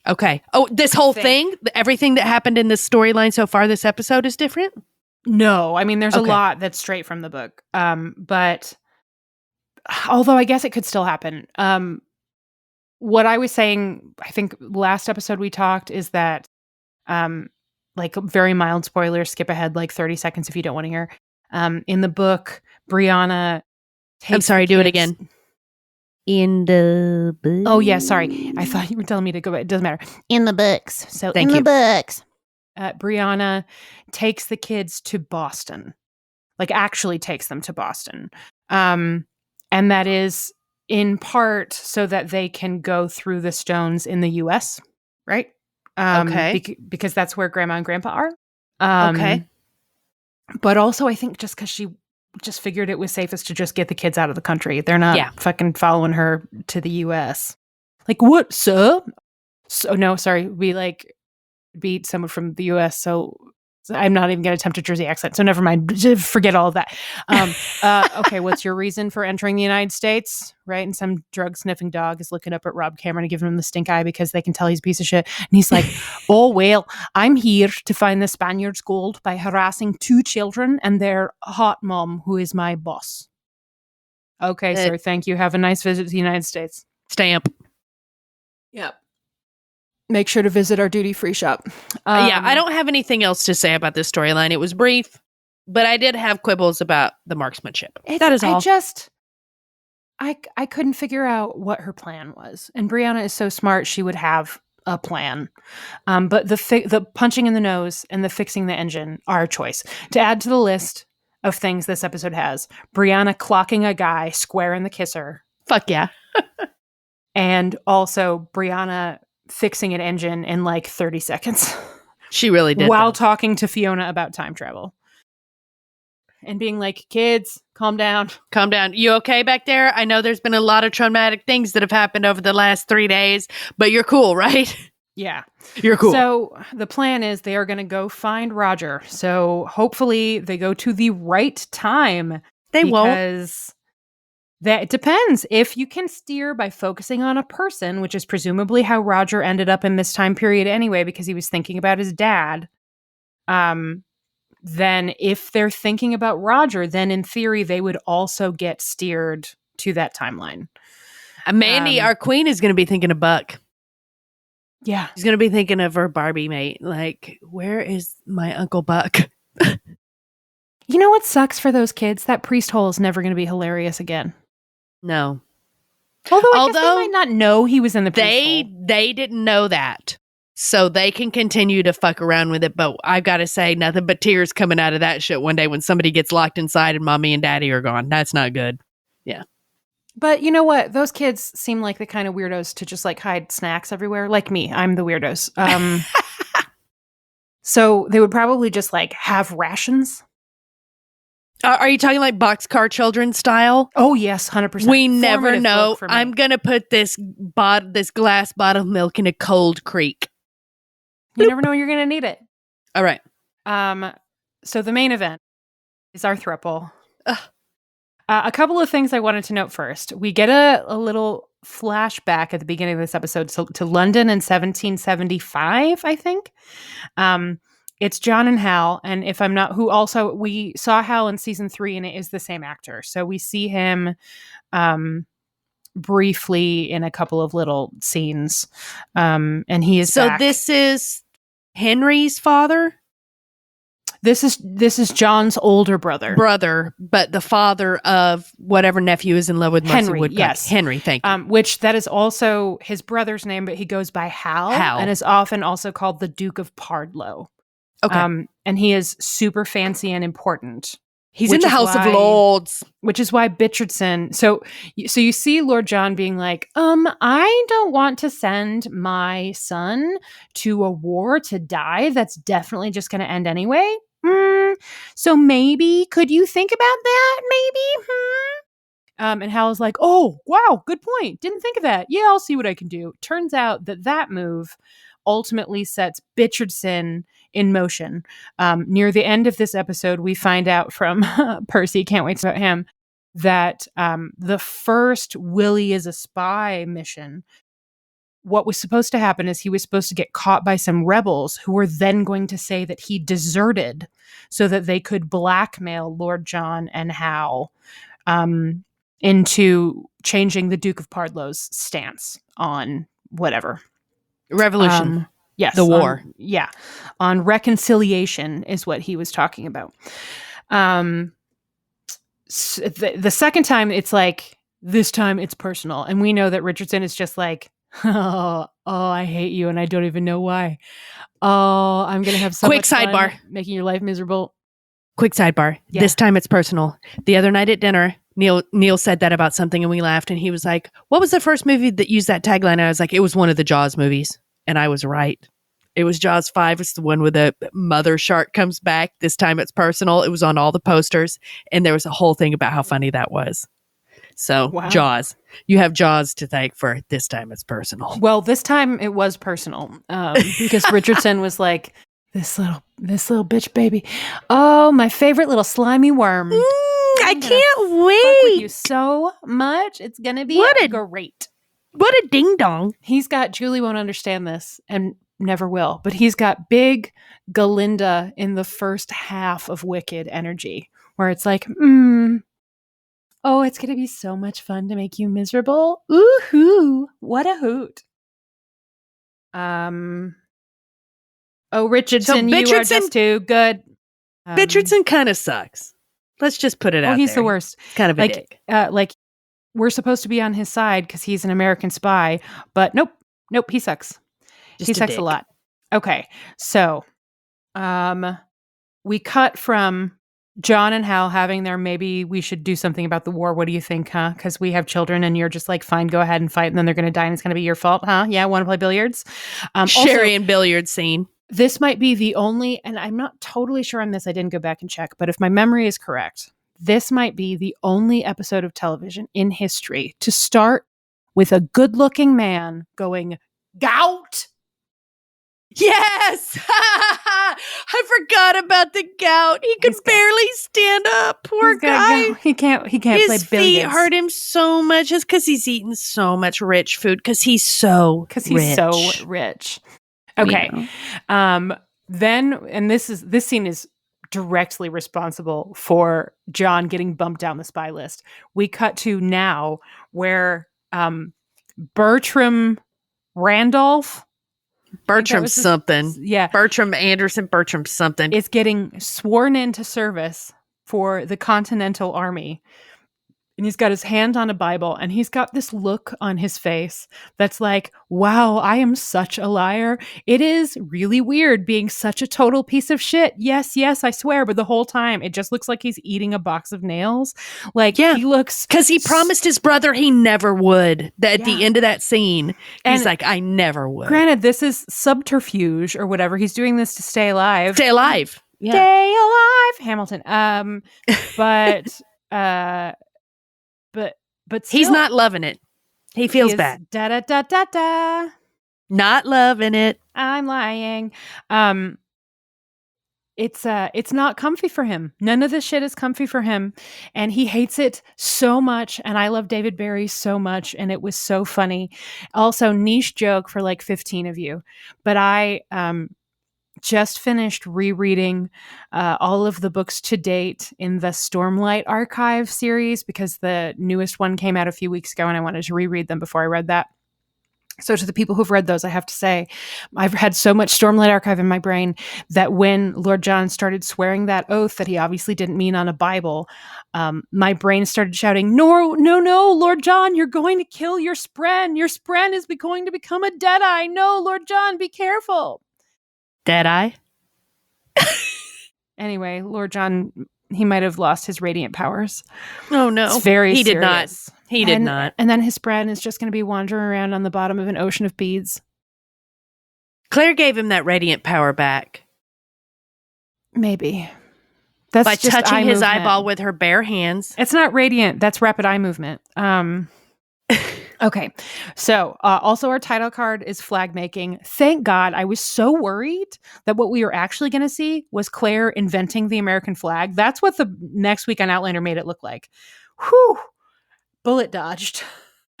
Okay. Oh, this whole thing, everything that happened in this storyline so far, this episode is different? No, I mean, there's a lot that's straight from the book. But although I guess it could still happen. What I was saying, I think last episode we talked, is that like very mild spoilers, skip ahead like 30 seconds if you don't want to hear. In the book, Brianna takes... I'm sorry, do it again. In the book. Oh, yeah, sorry. I thought you were telling me to go back. It doesn't matter. In the books. So Thank in you. the books, Brianna takes the kids to Boston. Like, actually takes them to Boston. And that is in part so that they can go through the stones in the U.S., right? Okay. Because that's where Grandma and Grandpa are. Okay. But also, I think just because she just figured it was safest to just get the kids out of the country. They're not fucking following her to the U.S. Like, what, sir? So, no, sorry. We, like, beat someone from the U.S., so I'm not even going to attempt a Jersey accent, so never mind. Forget all of that. Okay, what's your reason for entering the United States? Right? And some drug-sniffing dog is looking up at Rob Cameron and giving him the stink eye because they can tell he's a piece of shit. And he's like, oh, well, I'm here to find the Spaniards' gold by harassing 2 children and their hot mom, who is my boss. Okay, sir, thank you. Have a nice visit to the United States. Stamp. Yep. Make sure to visit our duty-free shop. I don't have anything else to say about this storyline. It was brief, but I did have quibbles about the marksmanship. That is all. I couldn't figure out what her plan was. And Brianna is so smart, she would have a plan. But the punching in the nose and the fixing the engine are a choice. To add to the list of things this episode has, Brianna clocking a guy square in the kisser. Fuck yeah. And also Brianna fixing an engine in like 30 seconds. She really did. While talking to Fiona about time travel. And being like, kids, calm down. Calm down. You okay back there? I know there's been a lot of traumatic things that have happened over the last 3 days, but you're cool, right? Yeah. You're cool. So the plan is they are going to go find Roger. So hopefully they go to the right time. They won't. Because that depends. If you can steer by focusing on a person, which is presumably how Roger ended up in this time period anyway, because he was thinking about his dad. Then if they're thinking about Roger, then in theory, they would also get steered to that timeline. Mandy, our queen, is going to be thinking of Buck. Yeah. She's going to be thinking of her Barbie mate. Like, where is my Uncle Buck? You know what sucks for those kids? That priest hole is never going to be hilarious again. No. Although I guess they might not know he was in the priest hole. They didn't know that. So they can continue to fuck around with it, but I've got to say, nothing but tears coming out of that shit one day when somebody gets locked inside and mommy and daddy are gone. That's not good. Yeah. But you know what? Those kids seem like the kind of weirdos to just like hide snacks everywhere. Like me, I'm the weirdos. So they would probably just like have rations. Are you talking like boxcar children style? Oh yes, 100%. We never Formative know. book for me. I'm gonna put this glass bottle of milk in a cold creek. You never know when you're going to need it. All right. So the main event is our throuple. A couple of things I wanted to note first. We get a little flashback at the beginning of this episode to London in 1775, I think. It's John and Hal, and if I'm not, who also, we saw Hal in season 3, and it is the same actor. So we see him briefly in a couple of little scenes, and he is back. This is Henry's father? This is John's older brother, but the father of whatever nephew is in love with Marcy Henry. Woodcock. Yes, Henry. Thank you. Which that is also his brother's name, but he goes by Hal, and is often also called the Duke of Pardlow. Okay, and he is super fancy and important. He's in the House of Lords, which is why Bichardson. So you see Lord John being like, I don't want to send my son to a war to die. That's definitely just going to end anyway. So maybe could you think about that? Maybe. And Hal is like, oh wow, good point. Didn't think of that. Yeah, I'll see what I can do. Turns out that move ultimately sets Bichardson in motion. Near the end of this episode, we find out from Percy, can't wait about him, that the first Willie is a spy mission, what was supposed to happen is he was supposed to get caught by some rebels who were then going to say that he deserted so that they could blackmail Lord John and Hal into changing the Duke of Pardlow's stance on whatever. Revolution. Yes. The war. On reconciliation is what he was talking about. The second time, it's like, this time it's personal. And we know that Richardson is just like, oh, I hate you and I don't even know why. Oh, I'm going to have so much fun making your life miserable. Quick sidebar. Yeah. This time it's personal. The other night at dinner, Neil said that about something and we laughed and he was like, what was the first movie that used that tagline? And I was like, it was one of the Jaws movies. And I was right. It was Jaws 5. It's the one where the mother shark comes back. This time it's personal. It was on all the posters. And there was a whole thing about how funny that was. So wow. Jaws. You have Jaws to thank for this time it's personal. Well, this time it was personal because Richardson was like, this little bitch baby. Oh, my favorite little slimy worm. I can't wait. Fuck with you so much. It's going to be great. What a ding dong. He's got, Julie won't understand this and never will, but he's got big Galinda in the first half of Wicked energy where it's like, oh, it's going to be so much fun to make you miserable. Ooh-hoo. What a hoot. Oh, Richardson, you are just too good. Richardson kind of sucks. Let's just put it out there. He's the worst. Kind of a dick. We're supposed to be on his side because he's an American spy, but nope, he sucks. He sucks a lot. Okay, so we cut from John and Hal having their maybe we should do something about the war. What do you think, huh? Because we have children and you're just like, fine, go ahead and fight and then they're going to die and it's going to be your fault, huh? Yeah, want to play billiards? Sherry and billiards scene. This might be the only, and I'm not totally sure on this, I didn't go back and check, but if my memory is correct, this might be the only episode of television in history to start with a good-looking man going, gout! Yes! I forgot about the gout. He could barely stand up. Poor guy. He can't play billiards. His feet hurt him so much just because he's eaten so much rich food because he's so rich. Okay. Then, and this scene is directly responsible for John getting bumped down the spy list. We cut to now where Bertram Randolph. Bertram something. Yeah. Bertram Anderson, Bertram something. Is getting sworn into service for the Continental Army. and he's got his hand on a Bible, and he's got this look on his face that's like, wow, I am such a liar. It is really weird being such a total piece of shit. Yes, I swear. But the whole time, it just looks like he's eating a box of nails. Like, he looks... Because he promised his brother he never would. That at the end of that scene, he's like, I never would. Granted, this is subterfuge or whatever. He's doing this to stay alive. Stay alive. Yeah. Stay alive, Hamilton. But still, he's not loving it. He feels bad. Da da da da da. Not loving it. I'm lying. It's not comfy for him. None of this shit is comfy for him, and he hates it so much. And I love David Barry so much, and it was so funny. Also, niche joke for like 15 of you, but I just finished rereading all of the books to date in the Stormlight Archive series because the newest one came out a few weeks ago and I wanted to reread them before I read that. So to the people who've read those, I have to say, I've had so much Stormlight Archive in my brain that when Lord John started swearing that oath that he obviously didn't mean on a Bible, my brain started shouting, no, Lord John, you're going to kill your spren. Your spren is going to become a Deadeye. No, Lord John, be careful. Deadeye? Anyway, Lord John, he might have lost his radiant powers. Oh, no. It's very He serious. did not. He did not. And then his spren is just going to be wandering around on the bottom of an ocean of beads. Claire gave him that radiant power back. Maybe. That's by just touching his movement. eyeball with her bare hands. It's not radiant. That's rapid eye movement. Okay. So also our title card is flag making. Thank God. I was so worried that what we were actually going to see was Claire inventing the American flag. That's what the next week on Outlander made it look like. Whew. Bullet dodged.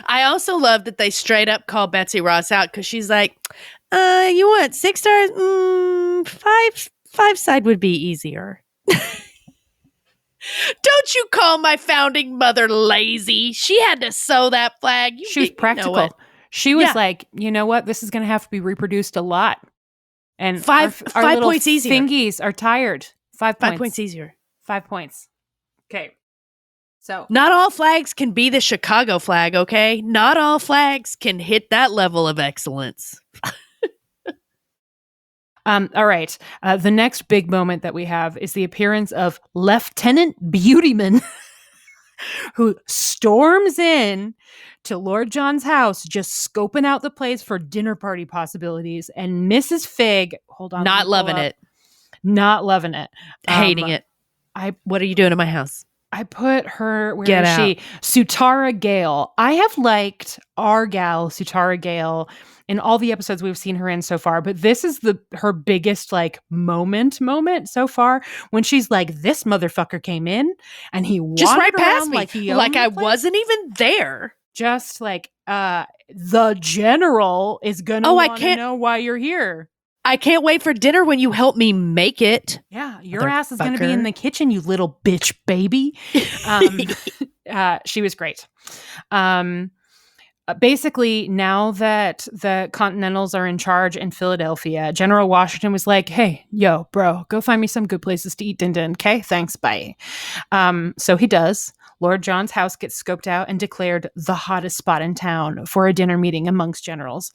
I also love that they straight up call Betsy Ross out because she's like, you want 6 stars? Five side would be easier. Don't you call my founding mother lazy. She had to sew that flag. She was practical. She was like, you know what? This is going to have to be reproduced a lot. And our 5 little points easier. Fingies are tired. 5 points. 5 points easier. 5 points. Okay. So not all flags can be the Chicago flag, okay? Not all flags can hit that level of excellence. all right. The next big moment that we have is the appearance of Lieutenant Beautyman, who storms in to Lord John's house, just scoping out the place for dinner party possibilities. And Mrs. Fig, hold on. Not loving it. Not loving it. Hating it. What are you doing in my house? I put her, where Get is out. she? Sutara Gale. I have liked our gal, Sutara Gale, in all the episodes we've seen her in so far, but this is her biggest like moment so far when she's like, this motherfucker came in and he just right past me, like I wasn't even there. Just like the general is gonna want to know why you're here. I can't wait for dinner when you help me make it. Yeah, your ass is going to be in the kitchen, you little bitch baby. She was great. Basically, now that the Continentals are in charge in Philadelphia, General Washington was like, hey, yo, bro, go find me some good places to eat, Dinna, okay? Thanks, bye. So he does. Lord John's house gets scoped out and declared the hottest spot in town for a dinner meeting amongst generals.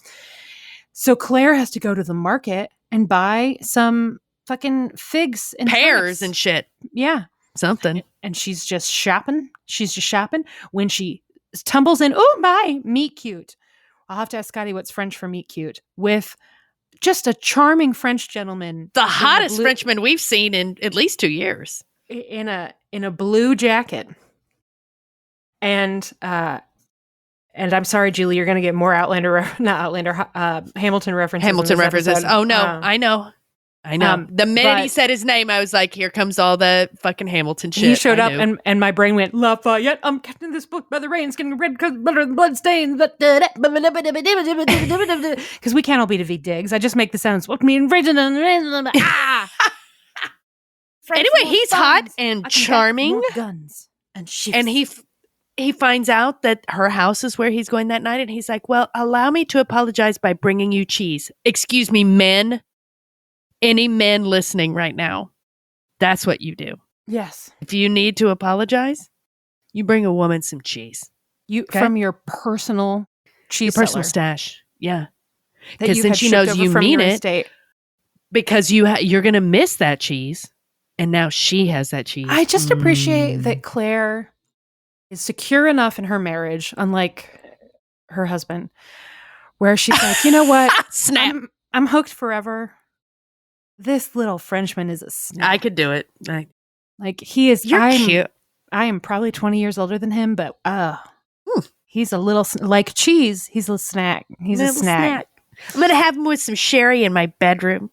So Claire has to go to the market and buy some fucking figs and pears turnips. And shit. Yeah. Something. And she's just shopping. She's just shopping when she tumbles in. Oh, my, meet cute. I'll have to ask Scotty what's French for meet cute. With just a charming French gentleman. The hottest Frenchman we've seen in at least 2 years. In a blue jacket. And I'm sorry, Julie, you're going to get more Hamilton references. Hamilton references. Oh, no. I know. The minute he said his name, I was like, here comes all the fucking Hamilton shit. He showed up and my brain went, Lafayette, I'm catching this book by the reins, getting red because blood stains. Because we can't all be David Diggs. I just make the sounds. What me and Reginald. Anyway, he's hot and charming. Guns and shit. And he finds out that her house is where he's going that night. And he's like, well, allow me to apologize by bringing you cheese. Excuse me, men. Any men listening right now, that's what you do. Yes. If you need to apologize, You bring a woman some cheese. From your personal cheese Your personal cellar stash. Yeah. that Because you then had she shipped knows over you from mean your it. estate. Because you're going to miss that cheese. And now she has that cheese. I just appreciate that Claire is secure enough in her marriage, unlike her husband, where she's like, you know what? Snap. I'm hooked forever. This little Frenchman is a snack. I could do it. Like he is. You're cute. I am probably 20 years older than him, but he's a little like cheese. He's a snack. He's a snack. I'm gonna have him with some sherry in my bedroom.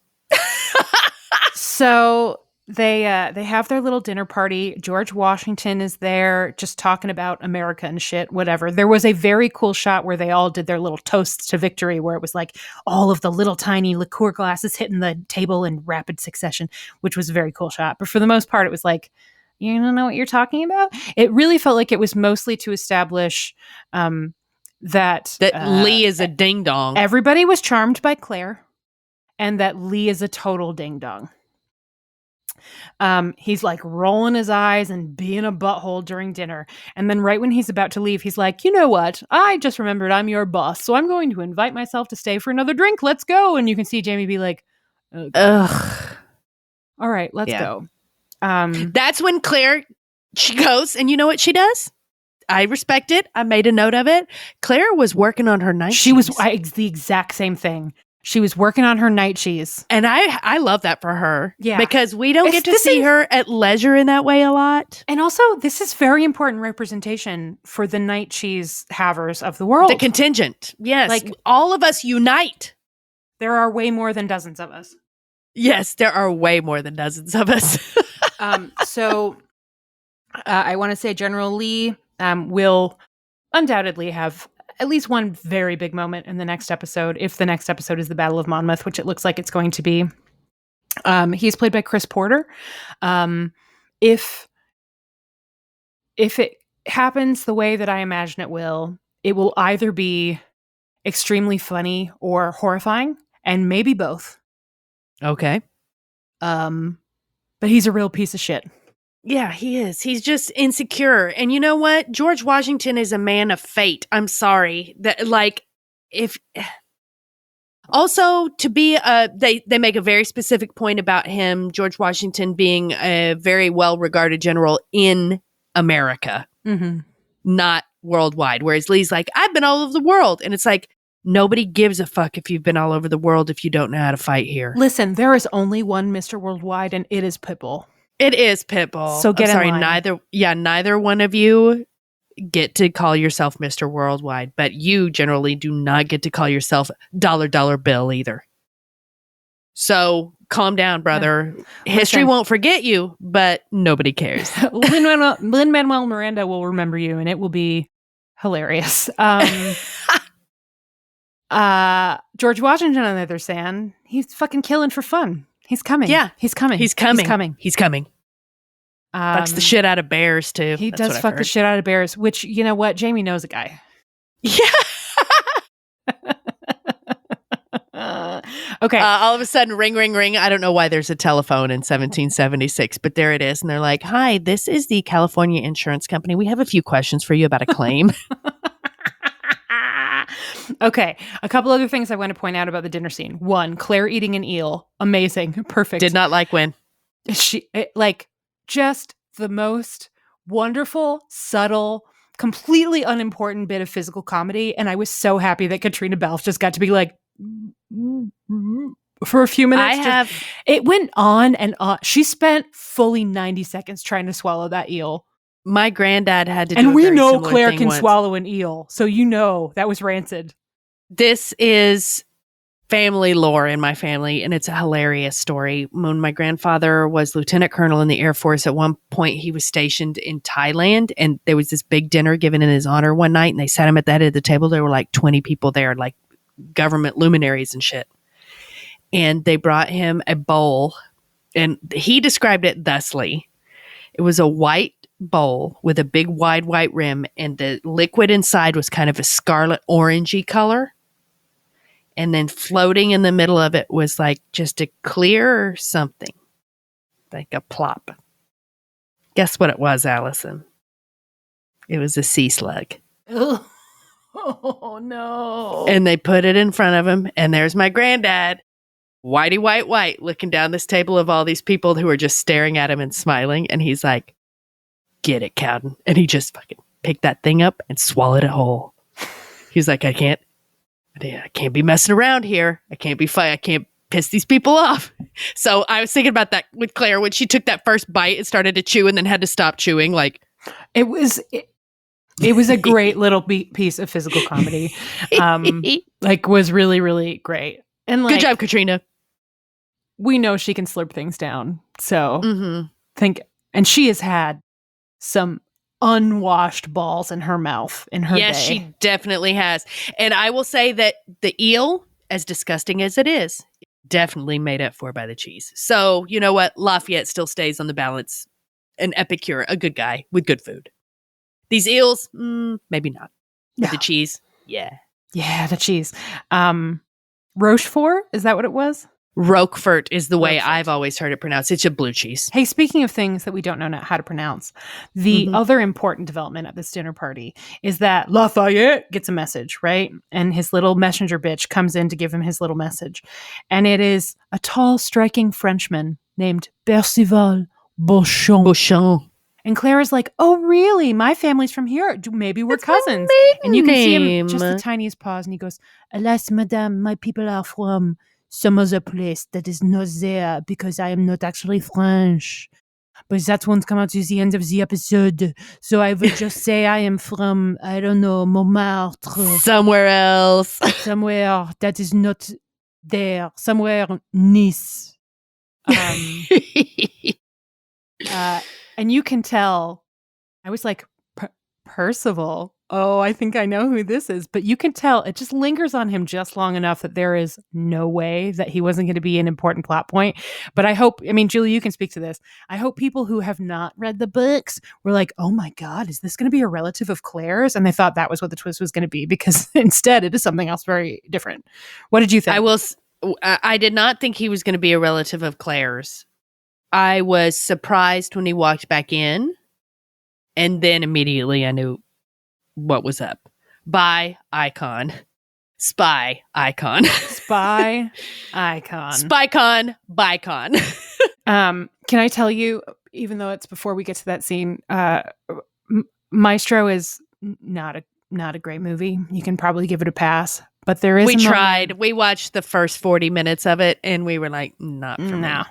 So they have their little dinner party. George Washington is there, just talking about America and shit. Whatever. There was a very cool shot where they all did their little toasts to victory, where it was like all of the little tiny liqueur glasses hitting the table in rapid succession, which was a very cool shot. But for the most part, it was like, you don't know what you're talking about. It really felt like it was mostly to establish that Lee is a ding dong. Everybody was charmed by Claire, and that Lee is a total ding dong. He's like rolling his eyes and being a butthole during dinner. And then right when he's about to leave, he's like, you know what? I just remembered I'm your boss, so I'm going to invite myself to stay for another drink. Let's go. And you can see Jamie be like, okay. Ugh. All right, let's go. That's when Claire, she goes, and you know what she does? I respect it. I made a note of it. Claire was working on her night cheese. It's the exact same thing. She was working on her night cheese. And I love that for her. Yeah. Because we don't get to see her at leisure in that way a lot. And also, this is very important representation for the night cheese havers of the world. The contingent. Yes. Like, all of us unite. There are way more than dozens of us. Yes, there are way more than dozens of us. So I want to say General Lee will undoubtedly have at least one very big moment in the next episode, if the next episode is the Battle of Monmouth, which it looks like it's going to be. He's played by Chris Porter. If it happens the way that I imagine it will either be extremely funny or horrifying, and maybe both. Okay. But he's a real piece of shit. Yeah, he is. He's just insecure. And you know what? George Washington is a man of fate. I'm sorry. Also, to be they make a very specific point about him, George Washington being a very well-regarded general in America, not worldwide. Whereas Lee's like, I've been all over the world. And it's like, nobody gives a fuck if you've been all over the world if you don't know how to fight here. Listen, there is only one Mr. Worldwide, and it is Pitbull. It is Pitbull. So get I'm sorry, in line. neither one of you get to call yourself Mr. Worldwide, but you generally do not get to call yourself Dollar Bill either. So calm down, brother. Yeah. History won't forget you, but nobody cares. Lin-Manuel Miranda will remember you, and it will be hilarious. George Washington, on the other hand, he's fucking killing for fun. He's coming. Yeah. He's coming. He's coming. Fucks the shit out of bears, too. He does fuck the shit out of bears, which, you know what? Jamie knows a guy. Yeah. Okay. All of a sudden, ring, ring, ring. I don't know why there's a telephone in 1776, but there it is. And they're like, hi, this is the California Insurance Company. We have a few questions for you about a claim. Okay, a couple other things I want to point out about the dinner scene. One, Claire eating an eel. Amazing. Perfect. Did not like when. Just the most wonderful, subtle, completely unimportant bit of physical comedy. And I was so happy that Katrina Balfe just got to be like, for a few minutes. It went on and on. She spent fully 90 seconds trying to swallow that eel. My granddad had to do and a we very know similar Claire thing can once. swallow an eel. So you know that was rancid. This is family lore in my family, and it's a hilarious story. When my grandfather was lieutenant colonel in the Air Force, at one point he was stationed in Thailand, and there was this big dinner given in his honor one night, and they sat him at the head of the table. There were like 20 people there, like government luminaries and shit. And they brought him a bowl, and he described it thusly. It was a white bowl with a big wide white rim, and the liquid inside was kind of a scarlet orangey color. And then floating in the middle of it was like just a clear something, like a plop. Guess what it was, Allison? It was a sea slug. Oh, no. And they put it in front of him, and there's my granddad, whitey white, looking down this table of all these people who are just staring at him and smiling. And he's like, get it, Cowden. And he just fucking picked that thing up and swallowed it whole. He's like, I can't be messing around here. I can't piss these people off. So I was thinking about that with Claire when she took that first bite and started to chew and then had to stop chewing. Like, it was a great little piece of physical comedy. Was really, really great. And good job, Katrina. We know she can slurp things down. So and she has had some unwashed balls in her mouth in her day. Yes, she definitely has. And I will say that the eel, as disgusting as it is, definitely made up for by the cheese. So, you know what? Lafayette still stays on the balance. An epicure, a good guy with good food. These eels, maybe not. But the cheese, yeah. Yeah, the cheese. Rochefort, is that what it was? Roquefort is the way I've always heard it pronounced. It's a blue cheese. Hey, speaking of things that we don't know how to pronounce, the other important development at this dinner party is that Lafayette gets a message, right? And his little messenger bitch comes in to give him his little message. And it is a tall, striking Frenchman named Percival Beauchamp. And Claire is like, oh, really? My family's from here. Maybe we're cousins. And you can see him just the tiniest pause. And he goes, alas, madame, my people are from some other place that is not there because I am not actually French. But that won't come out to the end of the episode. So I will just say I am from, I don't know, Montmartre. Somewhere else. Somewhere that is not there. Somewhere Nice. And you can tell, I was like, Percival. Oh, I think I know who this is. But you can tell it just lingers on him just long enough that there is no way that he wasn't going to be an important plot point. But I hope, Julie, you can speak to this. I hope people who have not read the books were like, oh my God, is this going to be a relative of Claire's? And they thought that was what the twist was going to be, because instead it is something else very different. What did you think? I did not think he was going to be a relative of Claire's. I was surprised when he walked back in, and then immediately I knew what was up. Spy icon. Spycon. Can I tell you, even though it's before we get to that scene, Maestro is not a great movie. You can probably give it a pass. But there is. We tried. We watched the first 40 minutes of it, and we were like, not for me.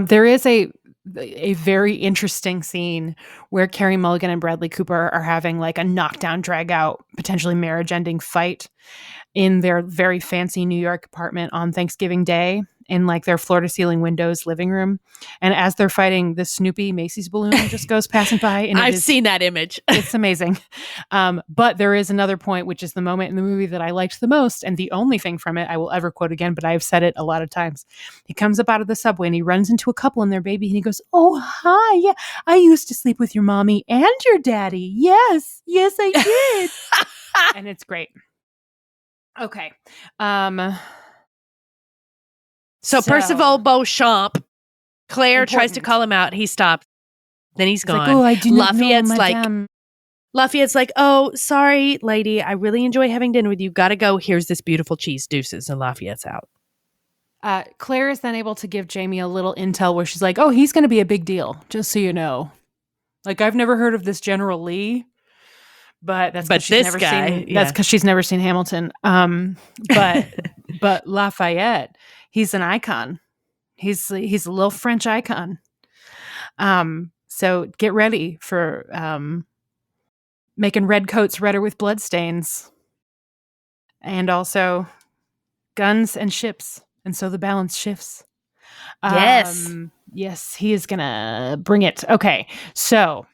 There is a very interesting scene where Carey Mulligan and Bradley Cooper are having like a knockdown, drag out, potentially marriage ending fight in their very fancy New York apartment on Thanksgiving Day in like their floor to ceiling windows living room. And as they're fighting, the Snoopy Macy's balloon just goes passing by. And I've seen that image. It's amazing. But there is another point, which is the moment in the movie that I liked the most. And the only thing from it I will ever quote again, but I've said it a lot of times. He comes up out of the subway and he runs into a couple and their baby. And he goes, oh, hi. Yeah, I used to sleep with your mommy and your daddy. Yes, I did. And it's great. Okay. So Percival Beauchamp, Claire tries to call him out. He stops. Then he's gone. Like, oh, I didn't know, Lafayette's like, oh, sorry, lady. I really enjoy having dinner with you. Gotta go. Here's this beautiful cheese. Deuces. And Lafayette's out. Claire is then able to give Jamie a little intel where she's like, oh, he's going to be a big deal. Just so you know. Like, I've never heard of this General Lee. But that's because she's never seen Hamilton. But Lafayette, he's an icon. He's a little French icon. So get ready for making red coats redder with bloodstains, and also guns and ships, and so the balance shifts. Yes, he is gonna bring it. Okay, so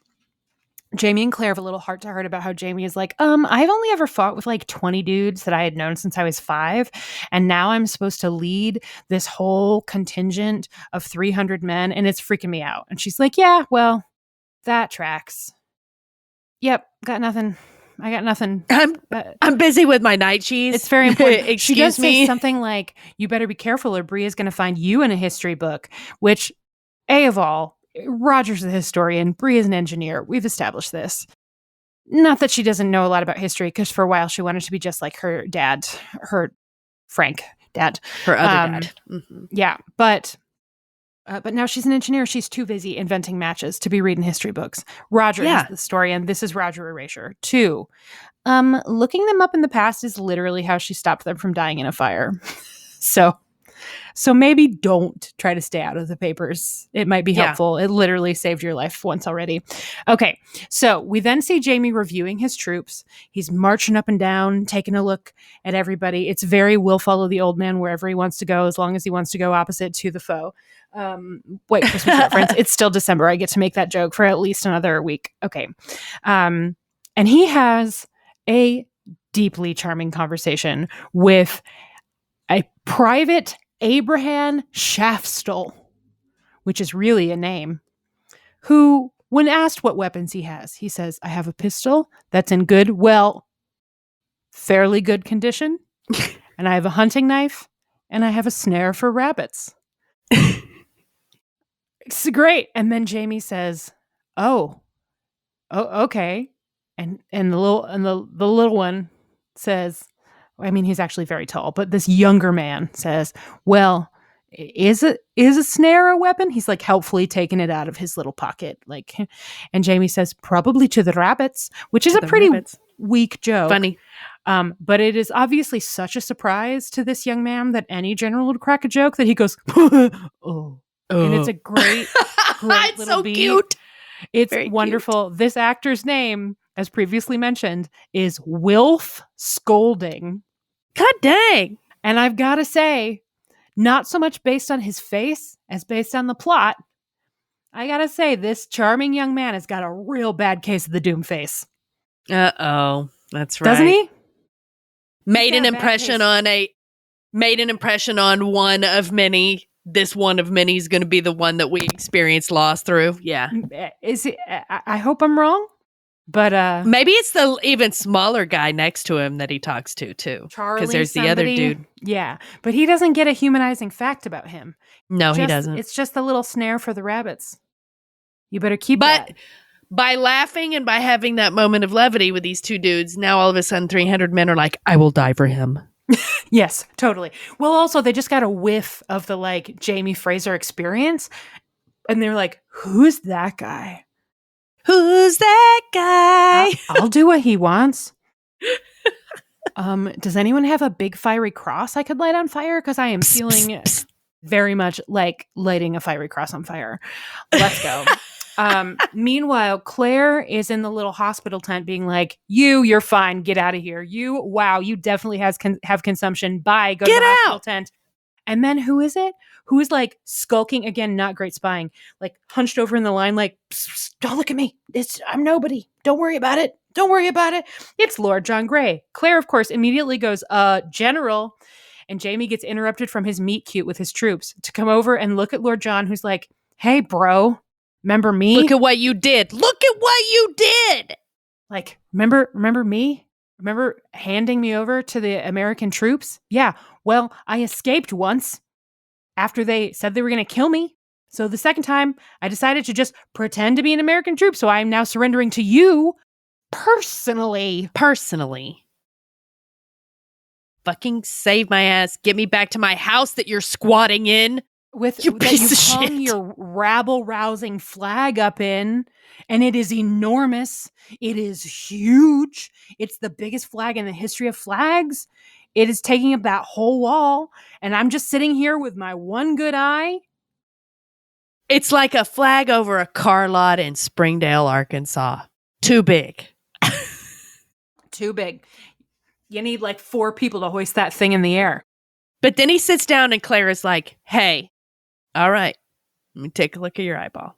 Jamie and Claire have a little heart to heart about how Jamie is like, I've only ever fought with like 20 dudes that I had known since I was 5. And now I'm supposed to lead this whole contingent of 300 men. And it's freaking me out. And she's like, yeah, well, that tracks. Yep. Got nothing. I got nothing. I'm busy with my night cheese. It's very important. She does say something like, you better be careful or Bria's going to find you in a history book, which A of all, Roger's a historian. Bria's an engineer. We've established this. Not that she doesn't know a lot about history, because for a while she wanted to be just like her dad, her Frank dad. Her other dad. Mm-hmm. Yeah, but now she's an engineer. She's too busy inventing matches to be reading history books. Roger is the story, and this is Roger Erasure. 2, looking them up in the past is literally how she stopped them from dying in a fire. So maybe don't try to stay out of the papers. It might be helpful. It literally saved your life once already. Okay, so we then see Jamie reviewing his troops. He's marching up and down, taking a look at everybody. It's very will follow the old man wherever he wants to go, as long as he wants to go opposite to the foe. Wait, Christmas reference. It's still December. I get to make that joke for at least another week. Okay. And he has a deeply charming conversation with a private Abraham Shaftstall, which is really a name, who, when asked what weapons he has, he says, I have a pistol that's in fairly good condition, and I have a hunting knife, and I have a snare for rabbits. It's great. And then Jamie says, oh, okay. And the little one says, I mean, he's actually very tall, but this younger man says, well, is a snare a weapon? He's like helpfully taking it out of his little pocket. And Jamie says, probably to the rabbits, which is a pretty weak joke. Funny. But it is obviously such a surprise to this young man that any general would crack a joke that he goes, oh. And it's a great it's little so beat. Cute. It's Very wonderful. Cute. This actor's name, as previously mentioned, is Wilf Scolding. God dang. And I've got to say, not so much based on his face as based on the plot. I got to say, this charming young man has got a real bad case of the doom face. Uh-oh. That's right. Doesn't he? Made an impression on one of many. This one of many is going to be the one that we experience loss through. Yeah. Is it? I hope I'm wrong. But maybe it's the even smaller guy next to him that he talks to too. Charlie, because there's the other dude. Yeah, but he doesn't get a humanizing fact about him. No, he doesn't. It's just a little snare for the rabbits. You better keep that. By laughing and by having that moment of levity with these two dudes, now all of a sudden 300 men are like, I will die for him. Yes, totally. Well, also they just got a whiff of the Jamie Fraser experience, and they're like, "Who's that guy? Who's that guy? I'll do what he wants." Does anyone have a big fiery cross I could light on fire? Because I am feeling very much like lighting a fiery cross on fire. Let's go. Meanwhile, Claire is in the little hospital tent being like, you're fine. Get out of here. You definitely have consumption. Bye. Go to the hospital tent. And then who is it? Who is skulking again? Not great spying. Hunched over in the line, don't look at me. I'm nobody. Don't worry about it. Don't worry about it. It's Lord John Grey. Claire, of course, immediately goes, General. And Jamie gets interrupted from his meet cute with his troops to come over and look at Lord John, who's like, hey, bro. Remember me? Look at what you did. Look at what you did. Remember me? Remember handing me over to the American troops? Yeah. Well, I escaped once after they said they were going to kill me. So the second time, I decided to just pretend to be an American troop. So I am now surrendering to you personally. Fucking save my ass. Get me back to my house that you're squatting in. You hung your rabble-rousing flag up in, and it is enormous. It is huge. It's the biggest flag in the history of flags. It is taking up that whole wall, and I'm just sitting here with my one good eye. It's like a flag over a car lot in Springdale, Arkansas. Too big. Too big. You need 4 people to hoist that thing in the air. But then he sits down, and Claire is like, hey, all right, let me take a look at your eyeball.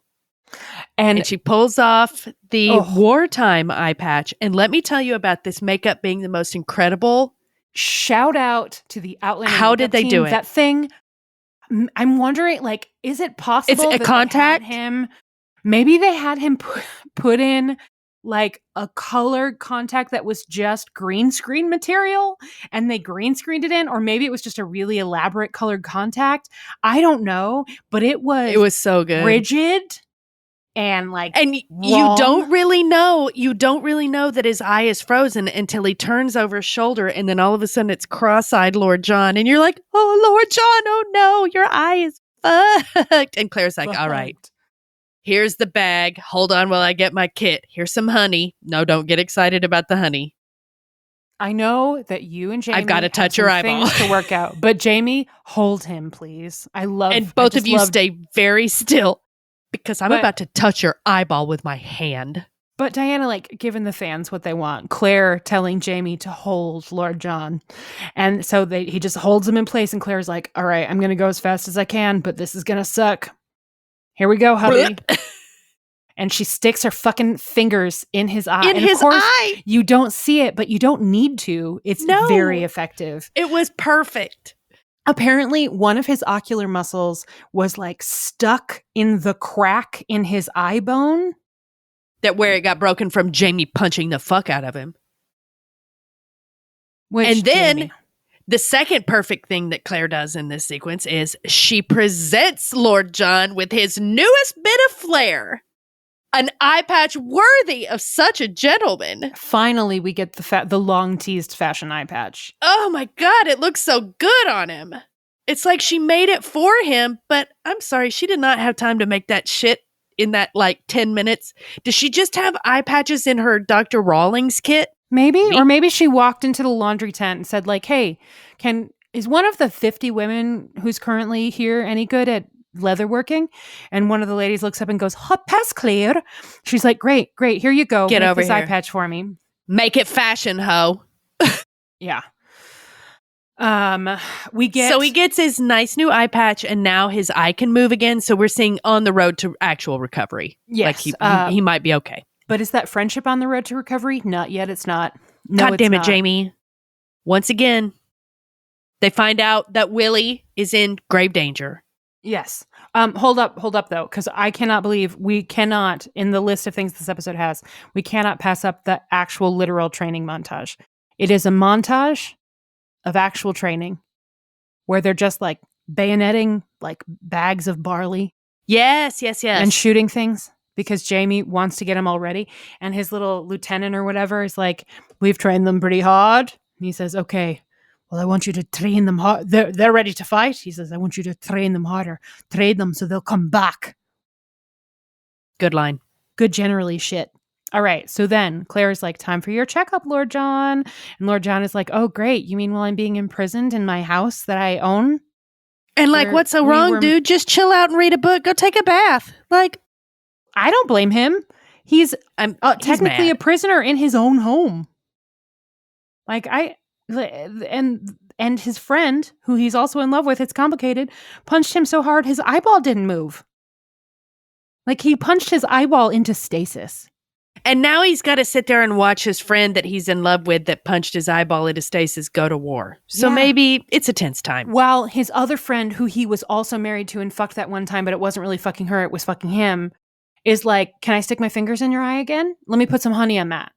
And she pulls off the wartime eye patch. And let me tell you about this makeup being the most incredible. Shout out to the Outlander. How did they do it? That thing, I'm wondering, is it possible it's a contact? Maybe they had him put in a colored contact that was just green screen material and they green screened it in, or maybe it was just a really elaborate colored contact. I don't know, but it was so good. Rigid. and like, and you don't really know that his eye is frozen until he turns over his shoulder, and then all of a sudden it's cross-eyed Lord John, and you're like, oh, Lord John, oh no, your eye is fucked. And Claire's like, all right, here's the bag. Hold on while I get my kit. Here's some honey. No, don't get excited about the honey. I know that you and Jamie I've got to touch your eyeball things to work out, but Jamie, hold him, please. And both of you stay very still because I'm about to touch your eyeball with my hand. But Diana, like, giving the fans what they want. Claire telling Jamie to hold Lord John. And so he just holds him in place, and Claire's like, all right, I'm going to go as fast as I can, but this is going to suck. Here we go, hubby. And she sticks her fucking fingers in his eye. In his eye. You don't see it, but you don't need to. It's very effective. It was perfect. Apparently, one of his ocular muscles was like stuck in the crack in his eye bone. That where it got broken from Jamie punching the fuck out of him. And then Jamie? The second perfect thing that Claire does in this sequence is she presents Lord John with his newest bit of flair. An eye patch worthy of such a gentleman. Finally, we get the long-teased fashion eye patch. Oh my God, it looks so good on him. It's like she made it for him, but I'm sorry, she did not have time to make that shit in that, 10 minutes. Does she just have eye patches in her Dr. Rawlings kit? Maybe. Or maybe she walked into the laundry tent and said, hey, is one of the 50 women who's currently here any good at leatherworking? And one of the ladies looks up and goes, hot pass, Claire. She's like, great, here you go. Get Make over this here. eye patch for me. Make it fashion, ho. Yeah. So he gets his nice new eye patch, and now his eye can move again. So we're seeing on the road to actual recovery. Yes. He might be okay. But is that friendship on the road to recovery? Not yet. It's not. No, God damn it, not. Jamie. Once again, they find out that Willie is in grave danger. Yes. Hold up though, because I cannot believe we cannot, in the list of things this episode has, we cannot pass up the actual literal training montage. It is a montage of actual training where they're just like bayoneting like bags of barley. Yes. And shooting things because Jamie wants to get them all ready. And his little lieutenant or whatever is like, we've trained them pretty hard. And he says, okay, well, I want you to train them hard. They're ready to fight. He says, I want you to train them harder. Train them so they'll come back. Good line. Good generally shit. All right. So then Claire's like, time for your checkup, Lord John. And Lord John is like, oh, great. You mean while I'm being imprisoned in my house that I own? And what's so wrong, dude? Just chill out and read a book. Go take a bath. I don't blame him. He's technically a prisoner in his own home. And his friend, who he's also in love with, it's complicated, punched him so hard his eyeball didn't move. He punched his eyeball into stasis. And now he's got to sit there and watch his friend that he's in love with that punched his eyeball into stasis go to war. So maybe it's a tense time. While his other friend, who he was also married to and fucked that one time, but it wasn't really fucking her, it was fucking him, is like, can I stick my fingers in your eye again? Let me put some honey on that.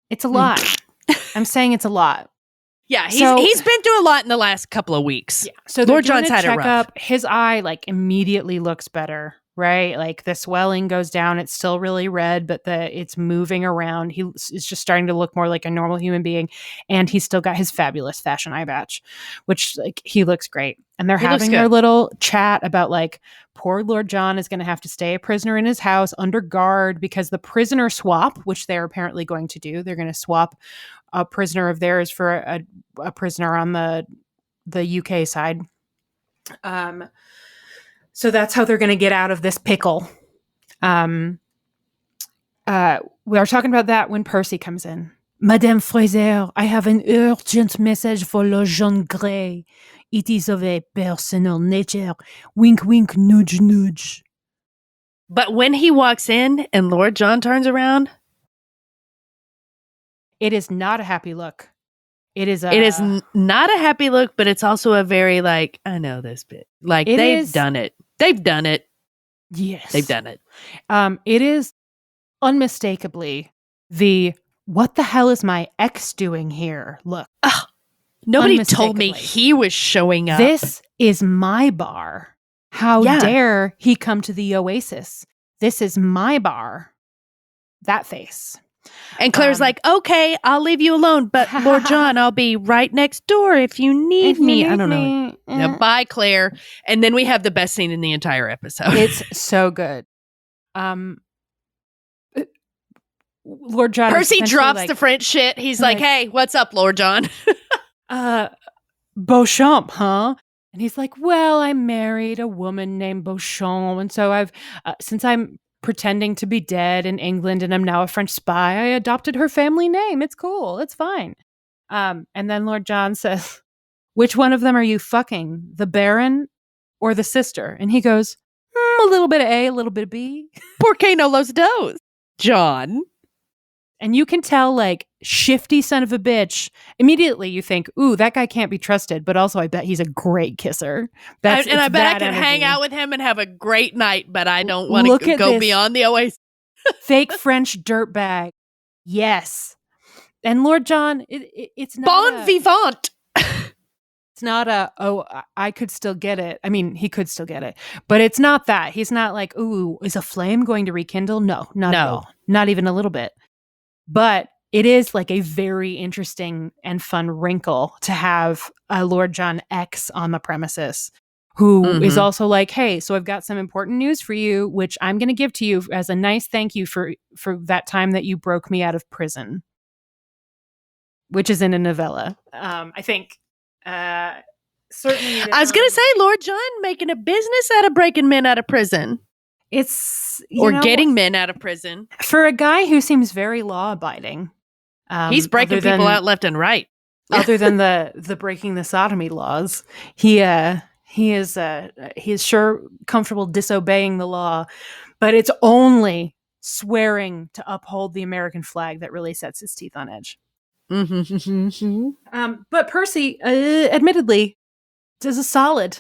It's a lot. I'm saying it's a lot. Yeah, he's been through a lot in the last couple of weeks. Yeah. So Lord John's had it rough. His eye immediately looks better, right? The swelling goes down. It's still really red, but it's moving around. He is just starting to look more like a normal human being, and he's still got his fabulous fashion eye patch, which he looks great. And they're having their little chat about poor Lord John is going to have to stay a prisoner in his house under guard because the prisoner swap, which they're apparently going to do, they're going to swap a prisoner of theirs for a prisoner on the UK side. So that's how they're going to get out of this pickle. We are talking about that when Percy comes in. Madame Fraser, I have an urgent message for Lord John Grey. It is of a personal nature. Wink, wink, nudge, nudge. But when he walks in and Lord John turns around, it is not a happy look. It is not a happy look, but it's also a very I know this bit. They've done it. They've done it. Yes. They've done it. It is unmistakably the what the hell is my ex doing here? Look. Nobody told me he was showing up. This is my bar. How dare he come to the Oasis? This is my bar. That face. And Claire's like, okay, I'll leave you alone, but Lord John, I'll be right next door if you need me. I don't know. Yeah, bye, Claire. And then we have the best scene in the entire episode. It's so good. Lord John. Percy drops the French shit. He's like, hey, what's up, Lord John? Beauchamp, huh? And he's like, well, I married a woman named Beauchamp. And so I've, since I'm pretending to be dead in England and I'm now a French spy, I adopted her family name. It's cool. It's fine. And then Lord John says, which one of them are you fucking? The Baron or the sister? And he goes, a little bit of A, a little bit of B. Por qué no los dos? John. And you can tell, like, shifty son of a bitch. Immediately you think, ooh, that guy can't be trusted. But also, I bet he's a great kisser. I bet I can hang out with him and have a great night, but I don't want to go beyond the oasis. Fake French dirtbag. Yes. And Lord John, it's not bon vivant. It's not I could still get it. I mean, he could still get it. But it's not that. He's not like, ooh, is a flame going to rekindle? No, not at all. Not even a little bit. But it is like a very interesting and fun wrinkle to have a Lord John X on the premises who is also like, hey, so I've got some important news for you, which I'm going to give to you as a nice thank you for that time that you broke me out of prison, which is in a novella. I think certainly. I was going to say Lord John making a business out of breaking men out of prison. It's getting men out of prison. For a guy who seems very law abiding. He's breaking people out left and right. Other than the breaking the sodomy laws, he is sure comfortable disobeying the law, but it's only swearing to uphold the American flag that really sets his teeth on edge. But Percy, admittedly, does a solid.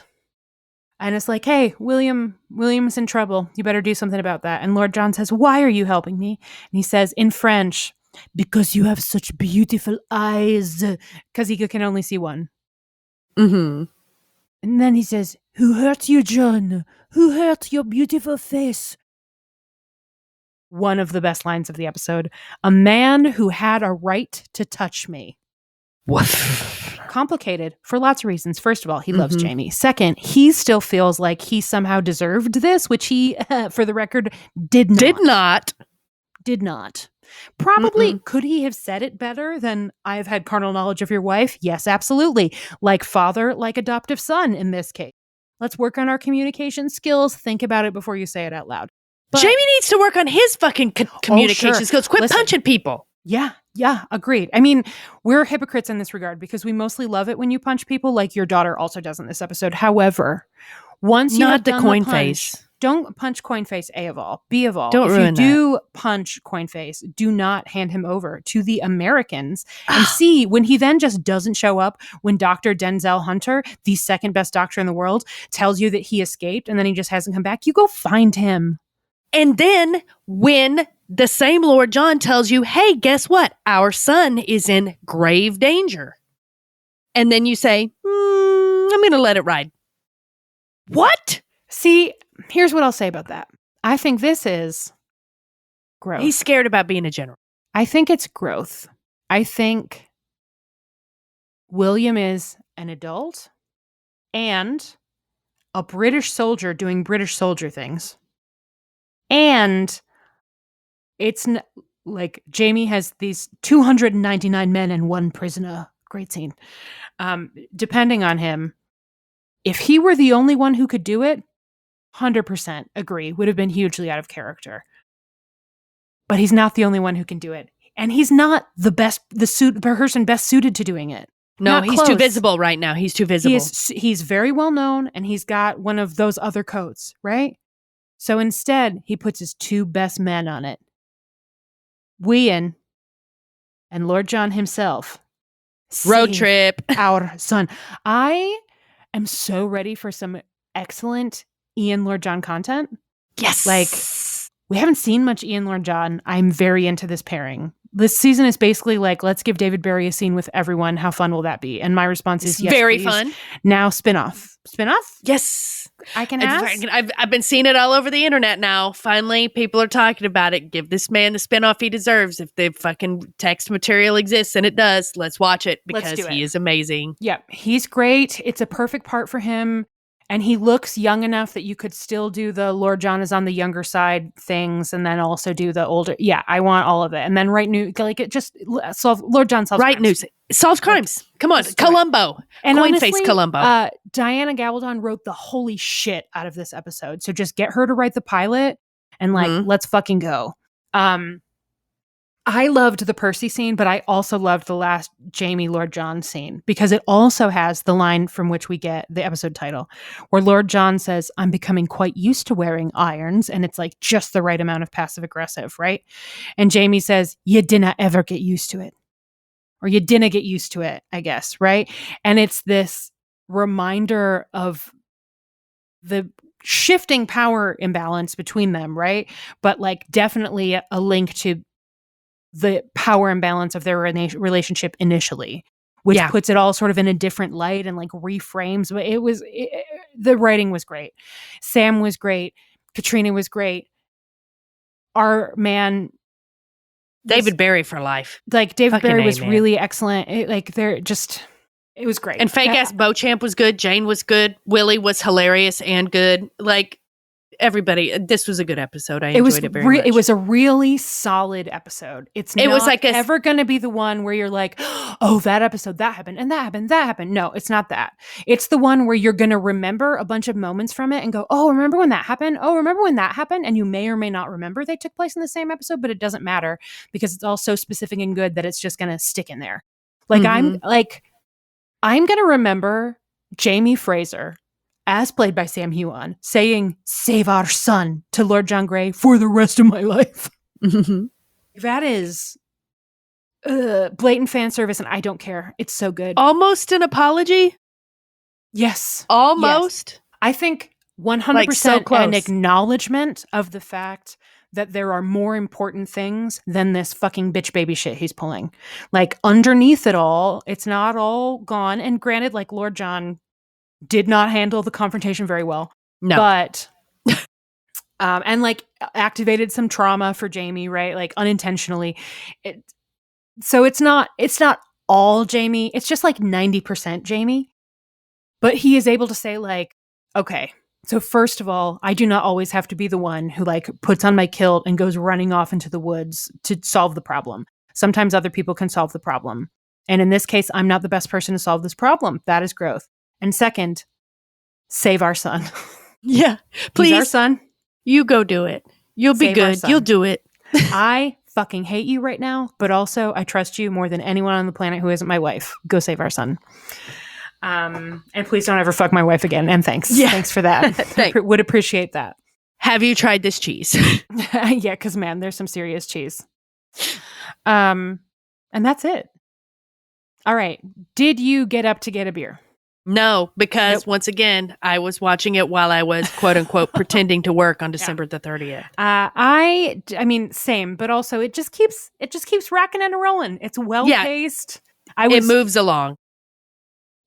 And it's like, hey, William's in trouble. You better do something about that. And Lord John says, why are you helping me? And he says in French, because you have such beautiful eyes. Because he can only see one. Mm-hmm. And then he says, who hurt you, John? Who hurt your beautiful face? One of the best lines of the episode. A man who had a right to touch me. Woof. Complicated for lots of reasons. First of all, he loves Jamie. Second, he still feels like he somehow deserved this, which he, for the record, did not. Probably could he have said it better than I've had carnal knowledge of your wife? Yes, absolutely. Like father, like adoptive son in this case. Let's work on our communication skills. Think about it before you say it out loud. But Jamie needs to work on his fucking communication skills. Quit punching people. Yeah, agreed. I mean, we're hypocrites in this regard because we mostly love it when you punch people, like your daughter also does in this episode. However, once you have done coin the punch, face. Don't punch coin face, A of all. B of all. Don't ruin if you do punch coin face, do not hand him over to the Americans. And C, when he then just doesn't show up, when Dr. Denzel Hunter, the second best doctor in the world, tells you that he escaped and then he just hasn't come back, you go find him. And then when the same Lord John tells you, hey, guess what? Our son is in grave danger. And then you say, I'm going to let it ride. What? See, here's what I'll say about that. I think this is growth. He's scared about being a general. I think it's growth. I think William is an adult and a British soldier doing British soldier things. And it's like Jamie has these 299 men and one prisoner. Great scene. Depending on him, if he were the only one who could do it, 100% agree, would have been hugely out of character. But he's not the only one who can do it. And he's not the person best suited to doing it. No, Not he's close. too visible right now. He's too visible. He's very well known and he's got one of those other coats, right? So instead, he puts his two best men on it. Wien and Lord John himself. Road trip. Our son. I am so ready for some excellent Ian Lord John content. Yes. Like, we haven't seen much Ian Lord John. I'm very into this pairing. this season is basically like, let's give David Barry a scene with everyone. How fun will that be? And my response is yes, very please. fun. Now spinoff. Yes. I can ask. I've been seeing it all over the internet now. Finally, people are talking about it. Give this man the spinoff he deserves. If the fucking text material exists, and it does, let's watch it because he is amazing. Yeah, he's great. It's a perfect part for him. And he looks young enough that you could still do the Lord John is on the younger side things and then also do the older. Yeah, I want all of it. And then Lord John solves right crimes. news. Solves crimes. Come on. Columbo. And Coinface Columbo. Diana Gabaldon wrote the holy shit out of this episode. So just get her to write the pilot and let's fucking go. I loved the Percy scene, but I also loved the last Jamie Lord John scene because it also has the line from which we get the episode title where Lord John says, I'm becoming quite used to wearing irons. And it's like just the right amount of passive aggressive, right? And Jamie says, you didn't ever get used to it. Or you didn't get used to it, I guess, right? And it's this reminder of the shifting power imbalance between them, right? But like definitely a link to the power imbalance of their relationship initially, which puts it all sort of in a different light and like reframes. But the writing was great. Sam was great. Katrina was great. Our man, David Barry for life. Like David Fucking Barry was man. really excellent. It was great. And fake ass Beauchamp was good. Jane was good. Willie was hilarious and good. Like everybody, this was a good episode. I enjoyed it very much. It was a really solid episode. It was like ever going to be the one where you're like, oh, that episode, that happened, and that happened, that happened. No, it's not that. It's the one where you're going to remember a bunch of moments from it and go, oh, remember when that happened? Oh, remember when that happened? And you may or may not remember they took place in the same episode, but it doesn't matter because it's all so specific and good that it's just going to stick in there. Like I'm going to remember Jamie Fraser, as played by Sam Heughan, saying, save our son to Lord John Grey for the rest of my life. That is blatant fan service, and I don't care. It's so good. Almost an apology? Yes. Almost? Yes. I think 100% like so close. An acknowledgement of the fact that there are more important things than this fucking bitch baby shit he's pulling. Like, underneath it all, it's not all gone. And granted, like, Lord John did not handle the confrontation very well. No. But, and like activated some trauma for Jamie, right? Like unintentionally. So it's not all Jamie. It's just like 90% Jamie. But he is able to say like, okay, so first of all, I do not always have to be the one who like puts on my kilt and goes running off into the woods to solve the problem. Sometimes other people can solve the problem. And in this case, I'm not the best person to solve this problem. That is growth. And second, save our son. Yeah. Please. He's our son. You go do it. You'll be good. You'll do it. I fucking hate you right now, but also I trust you more than anyone on the planet who isn't my wife. Go save our son. And please don't ever fuck my wife again. And thanks. Yeah. Thanks for that. Would appreciate that. Have you tried this cheese? Yeah, because man, there's some serious cheese. And that's it. All right. Did you get up to get a beer? No, because once again, I was watching it while I was quote unquote pretending to work on December the 30th. I mean, same, but also it just keeps racking and rolling. It's well paced. It moves along.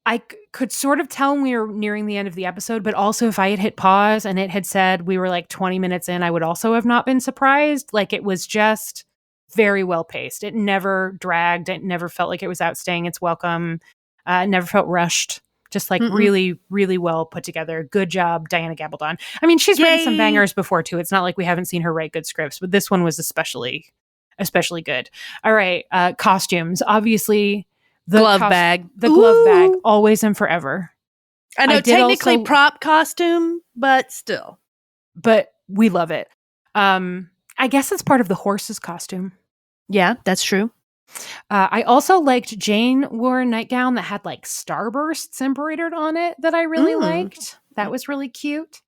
I could sort of tell when we were nearing the end of the episode, but also if I had hit pause and it had said we were like 20 minutes in, I would also have not been surprised. Like it was just very well paced. It never dragged. It never felt like it was outstaying its welcome. It never felt rushed. Just like really, really well put together. Good job, Diana Gabaldon. I mean, she's written some bangers before too. It's not like we haven't seen her write good scripts, but this one was especially good. All right, costumes. Obviously, the glove bag. The glove bag, always and forever. I know, technically prop costume, but still. But we love it. I guess it's part of the horse's costume. Yeah, that's true. I also liked Jane wore a nightgown that had like starbursts embroidered on it that I really liked. That was really cute.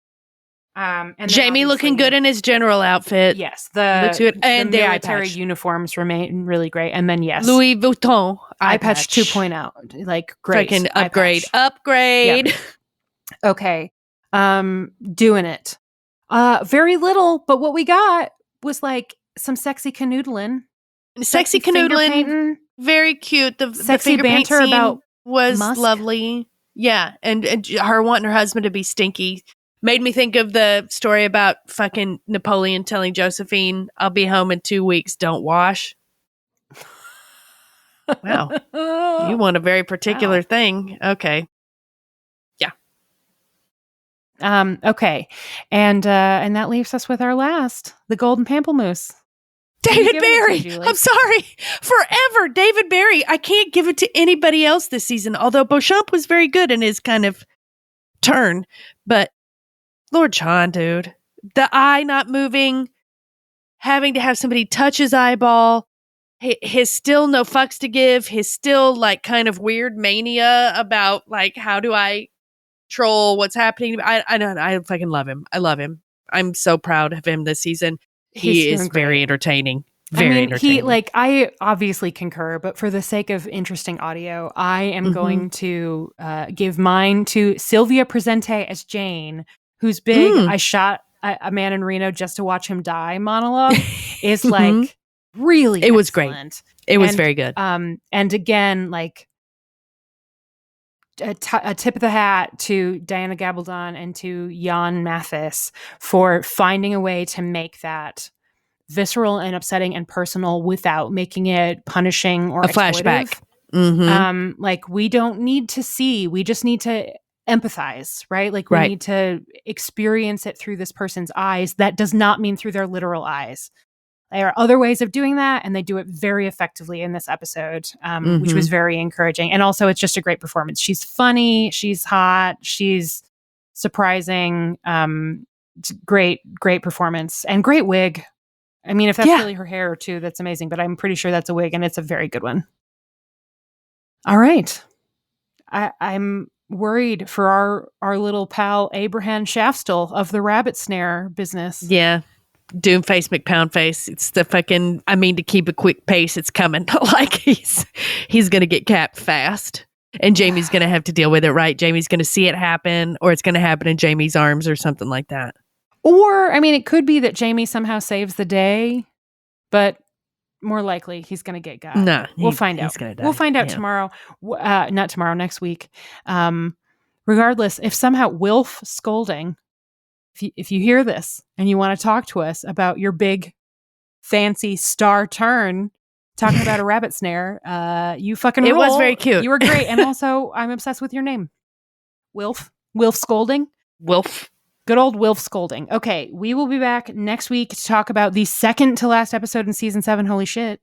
And Jamie looking good in his general outfit. Yes, the military uniforms remain really great. And then Louis Vuitton eyepatch 2.0, like great. Freaking upgrade. Yep. Okay, doing it. Very little, but what we got was like some sexy canoodling. Sexy canoodling, very cute. The Sexy finger paint banter scene about was musk. lovely. Yeah, and her wanting her husband to be stinky made me think of the story about fucking Napoleon telling Josephine, "I'll be home in 2 weeks. Don't wash." Wow, you want a very particular thing. Okay. Okay. And that leaves us with our last, the golden pamplemousse. David Barry. I'm sorry. Forever. David Barry. I can't give it to anybody else this season, although Beauchamp was very good in his kind of turn. But Lord John, dude, the eye not moving, having to have somebody touch his eyeball, his still no fucks to give, his still like kind of weird mania about like, how do I troll what's happening? I don't know. I fucking love him. I love him. I'm so proud of him this season. He is very entertaining. Very entertaining. I obviously concur, but for the sake of interesting audio, I am going to give mine to Sylvia Presente as Jane, whose big "I shot a man in Reno just to watch him die" monologue is like really it was excellent. Great. It was very good. And again, like a tip of the hat to Diana Gabaldon and to Jan Mathis for finding a way to make that visceral and upsetting and personal without making it punishing or a flashback. Like, we don't need to see, we just need to empathize, right? Like, we need to experience it through this person's eyes. That does not mean through their literal eyes. There are other ways of doing that, and they do it very effectively in this episode, which was very encouraging. And also, it's just a great performance. She's funny, she's hot, she's surprising. Great performance and great wig. I mean, if that's really her hair too, that's amazing. But I'm pretty sure that's a wig, and it's a very good one. All right, I'm worried for our little pal Abraham Shaftstall of the rabbit snare business. Yeah. Doomface McPoundface. It's the fucking, I mean, to keep a quick pace, it's coming. Like he's going to get capped fast, and Jamie's going to have to deal with it, right? Jamie's going to see it happen, or it's going to happen in Jamie's arms or something like that. Or, I mean, it could be that Jamie somehow saves the day, but more likely he's going to get got. No, we'll find out. We'll find out tomorrow. Not tomorrow, next week. Regardless, if somehow Wilf Scolding, if you hear this and you want to talk to us about your big, fancy star turn, talking about a rabbit snare, you fucking rule. It was very cute. You were great. And also, I'm obsessed with your name. Wilf Scolding. Wilf. Good old Wilf Scolding. Okay, we will be back next week to talk about the second to last episode in season 7. Holy shit.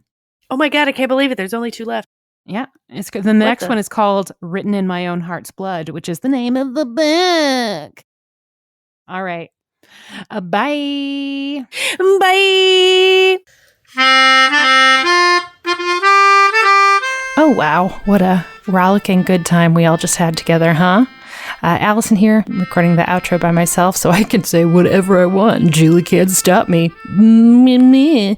Oh my God, I can't believe it. There's only 2 left. Yeah, it's good. Then the next one is called Written in My Own Heart's Blood, which is the name of the book. All right. Bye. Bye. Oh, wow. What a rollicking good time we all just had together, huh? Allison here, recording the outro by myself so I can say whatever I want. Julie can't stop me.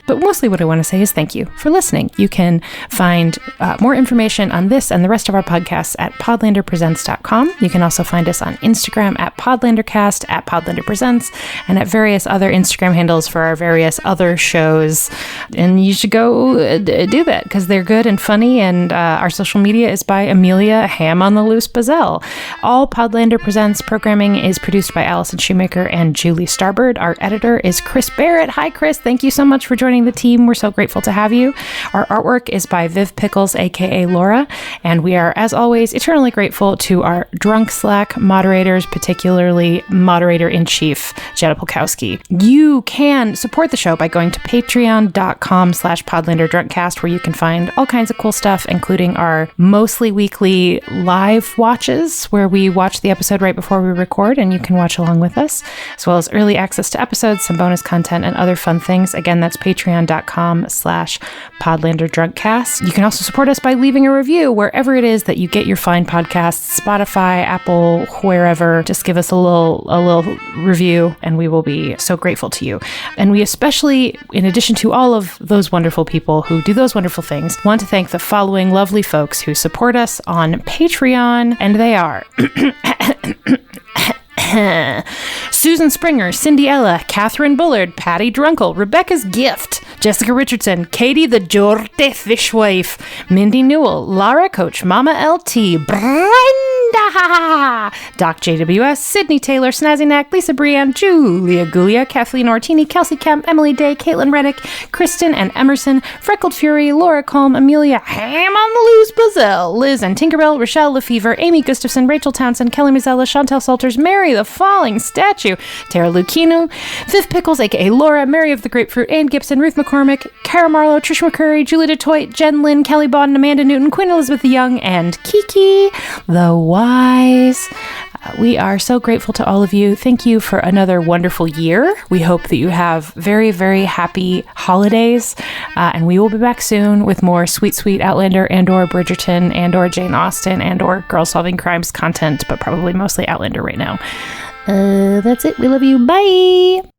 But mostly what I want to say is thank you for listening. You can find more information on this and the rest of our podcasts at podlanderpresents.com. You can also find us on Instagram at podlandercast, at podlanderpresents, and at various other Instagram handles for our various other shows. And you should go do that because they're good and funny, and our social media is by Amelia Ham on the Loose Bazell. All Podlander Presents programming is produced by Allison Shoemaker and Julie Starbird. Our editor is Chris Barrett. Hi, Chris. Thank you so much for joining the team. We're so grateful to have you. Our artwork is by Viv Pickles, aka Laura. And we are, as always, eternally grateful to our drunk Slack moderators, particularly moderator-in-chief, Jenna Polkowski. You can support the show by going to patreon.com/PodlanderDrunkcast, where you can find all kinds of cool stuff, including our mostly weekly live watches, where we watch the episode right before we record, and you can watch along with us, as well as early access to episodes, some bonus content, and other fun things. Again, that's patreon.com/PodlanderDrunkcast. You can also support us by leaving a review wherever it is that you get your fine podcasts, Spotify, Apple, wherever. Just give us a little review, and we will be so grateful to you. And we especially, in addition to all of those wonderful people who do those wonderful things, want to thank the following lovely folks who support us on Patreon, and they are Susan Springer, Cindy Ella, Catherine Bullard, Patty Drunkle, Rebecca's Gift, Jessica Richardson, Katie the Jorte Fishwife, Mindy Newell, Lara Coach, Mama LT, Brenda, Doc JWS, Sydney Taylor, Snazzy Knack, Lisa Brienne, Julia Gulia, Kathleen Ortini, Kelsey Kemp, Emily Day, Caitlin Reddick, Kristen and Emerson, Freckled Fury, Laura Colm, Amelia Ham on the Loose, Bazell, Liz and Tinkerbell, Rochelle Lefevre, Amy Gustafson, Rachel Townsend, Kelly Mazzella, Chantel Salters, Mary the Falling Statue, Tara Lucchino, Viv Pickles, aka Laura, Mary of the Grapefruit, Ann Gibson, Ruth McCormick, Cara Marlowe, Trish McCurry, Julie DeToit, Jen Lynn, Kelly Bodden, Amanda Newton, Queen Elizabeth the Young, and Kiki the Wise. We are so grateful to all of you. Thank you for another wonderful year. We hope that you have very, very happy holidays. And we will be back soon with more sweet, sweet Outlander and or Bridgerton and or Jane Austen and or Girl Solving Crimes content, but probably mostly Outlander right now. That's it. We love you. Bye.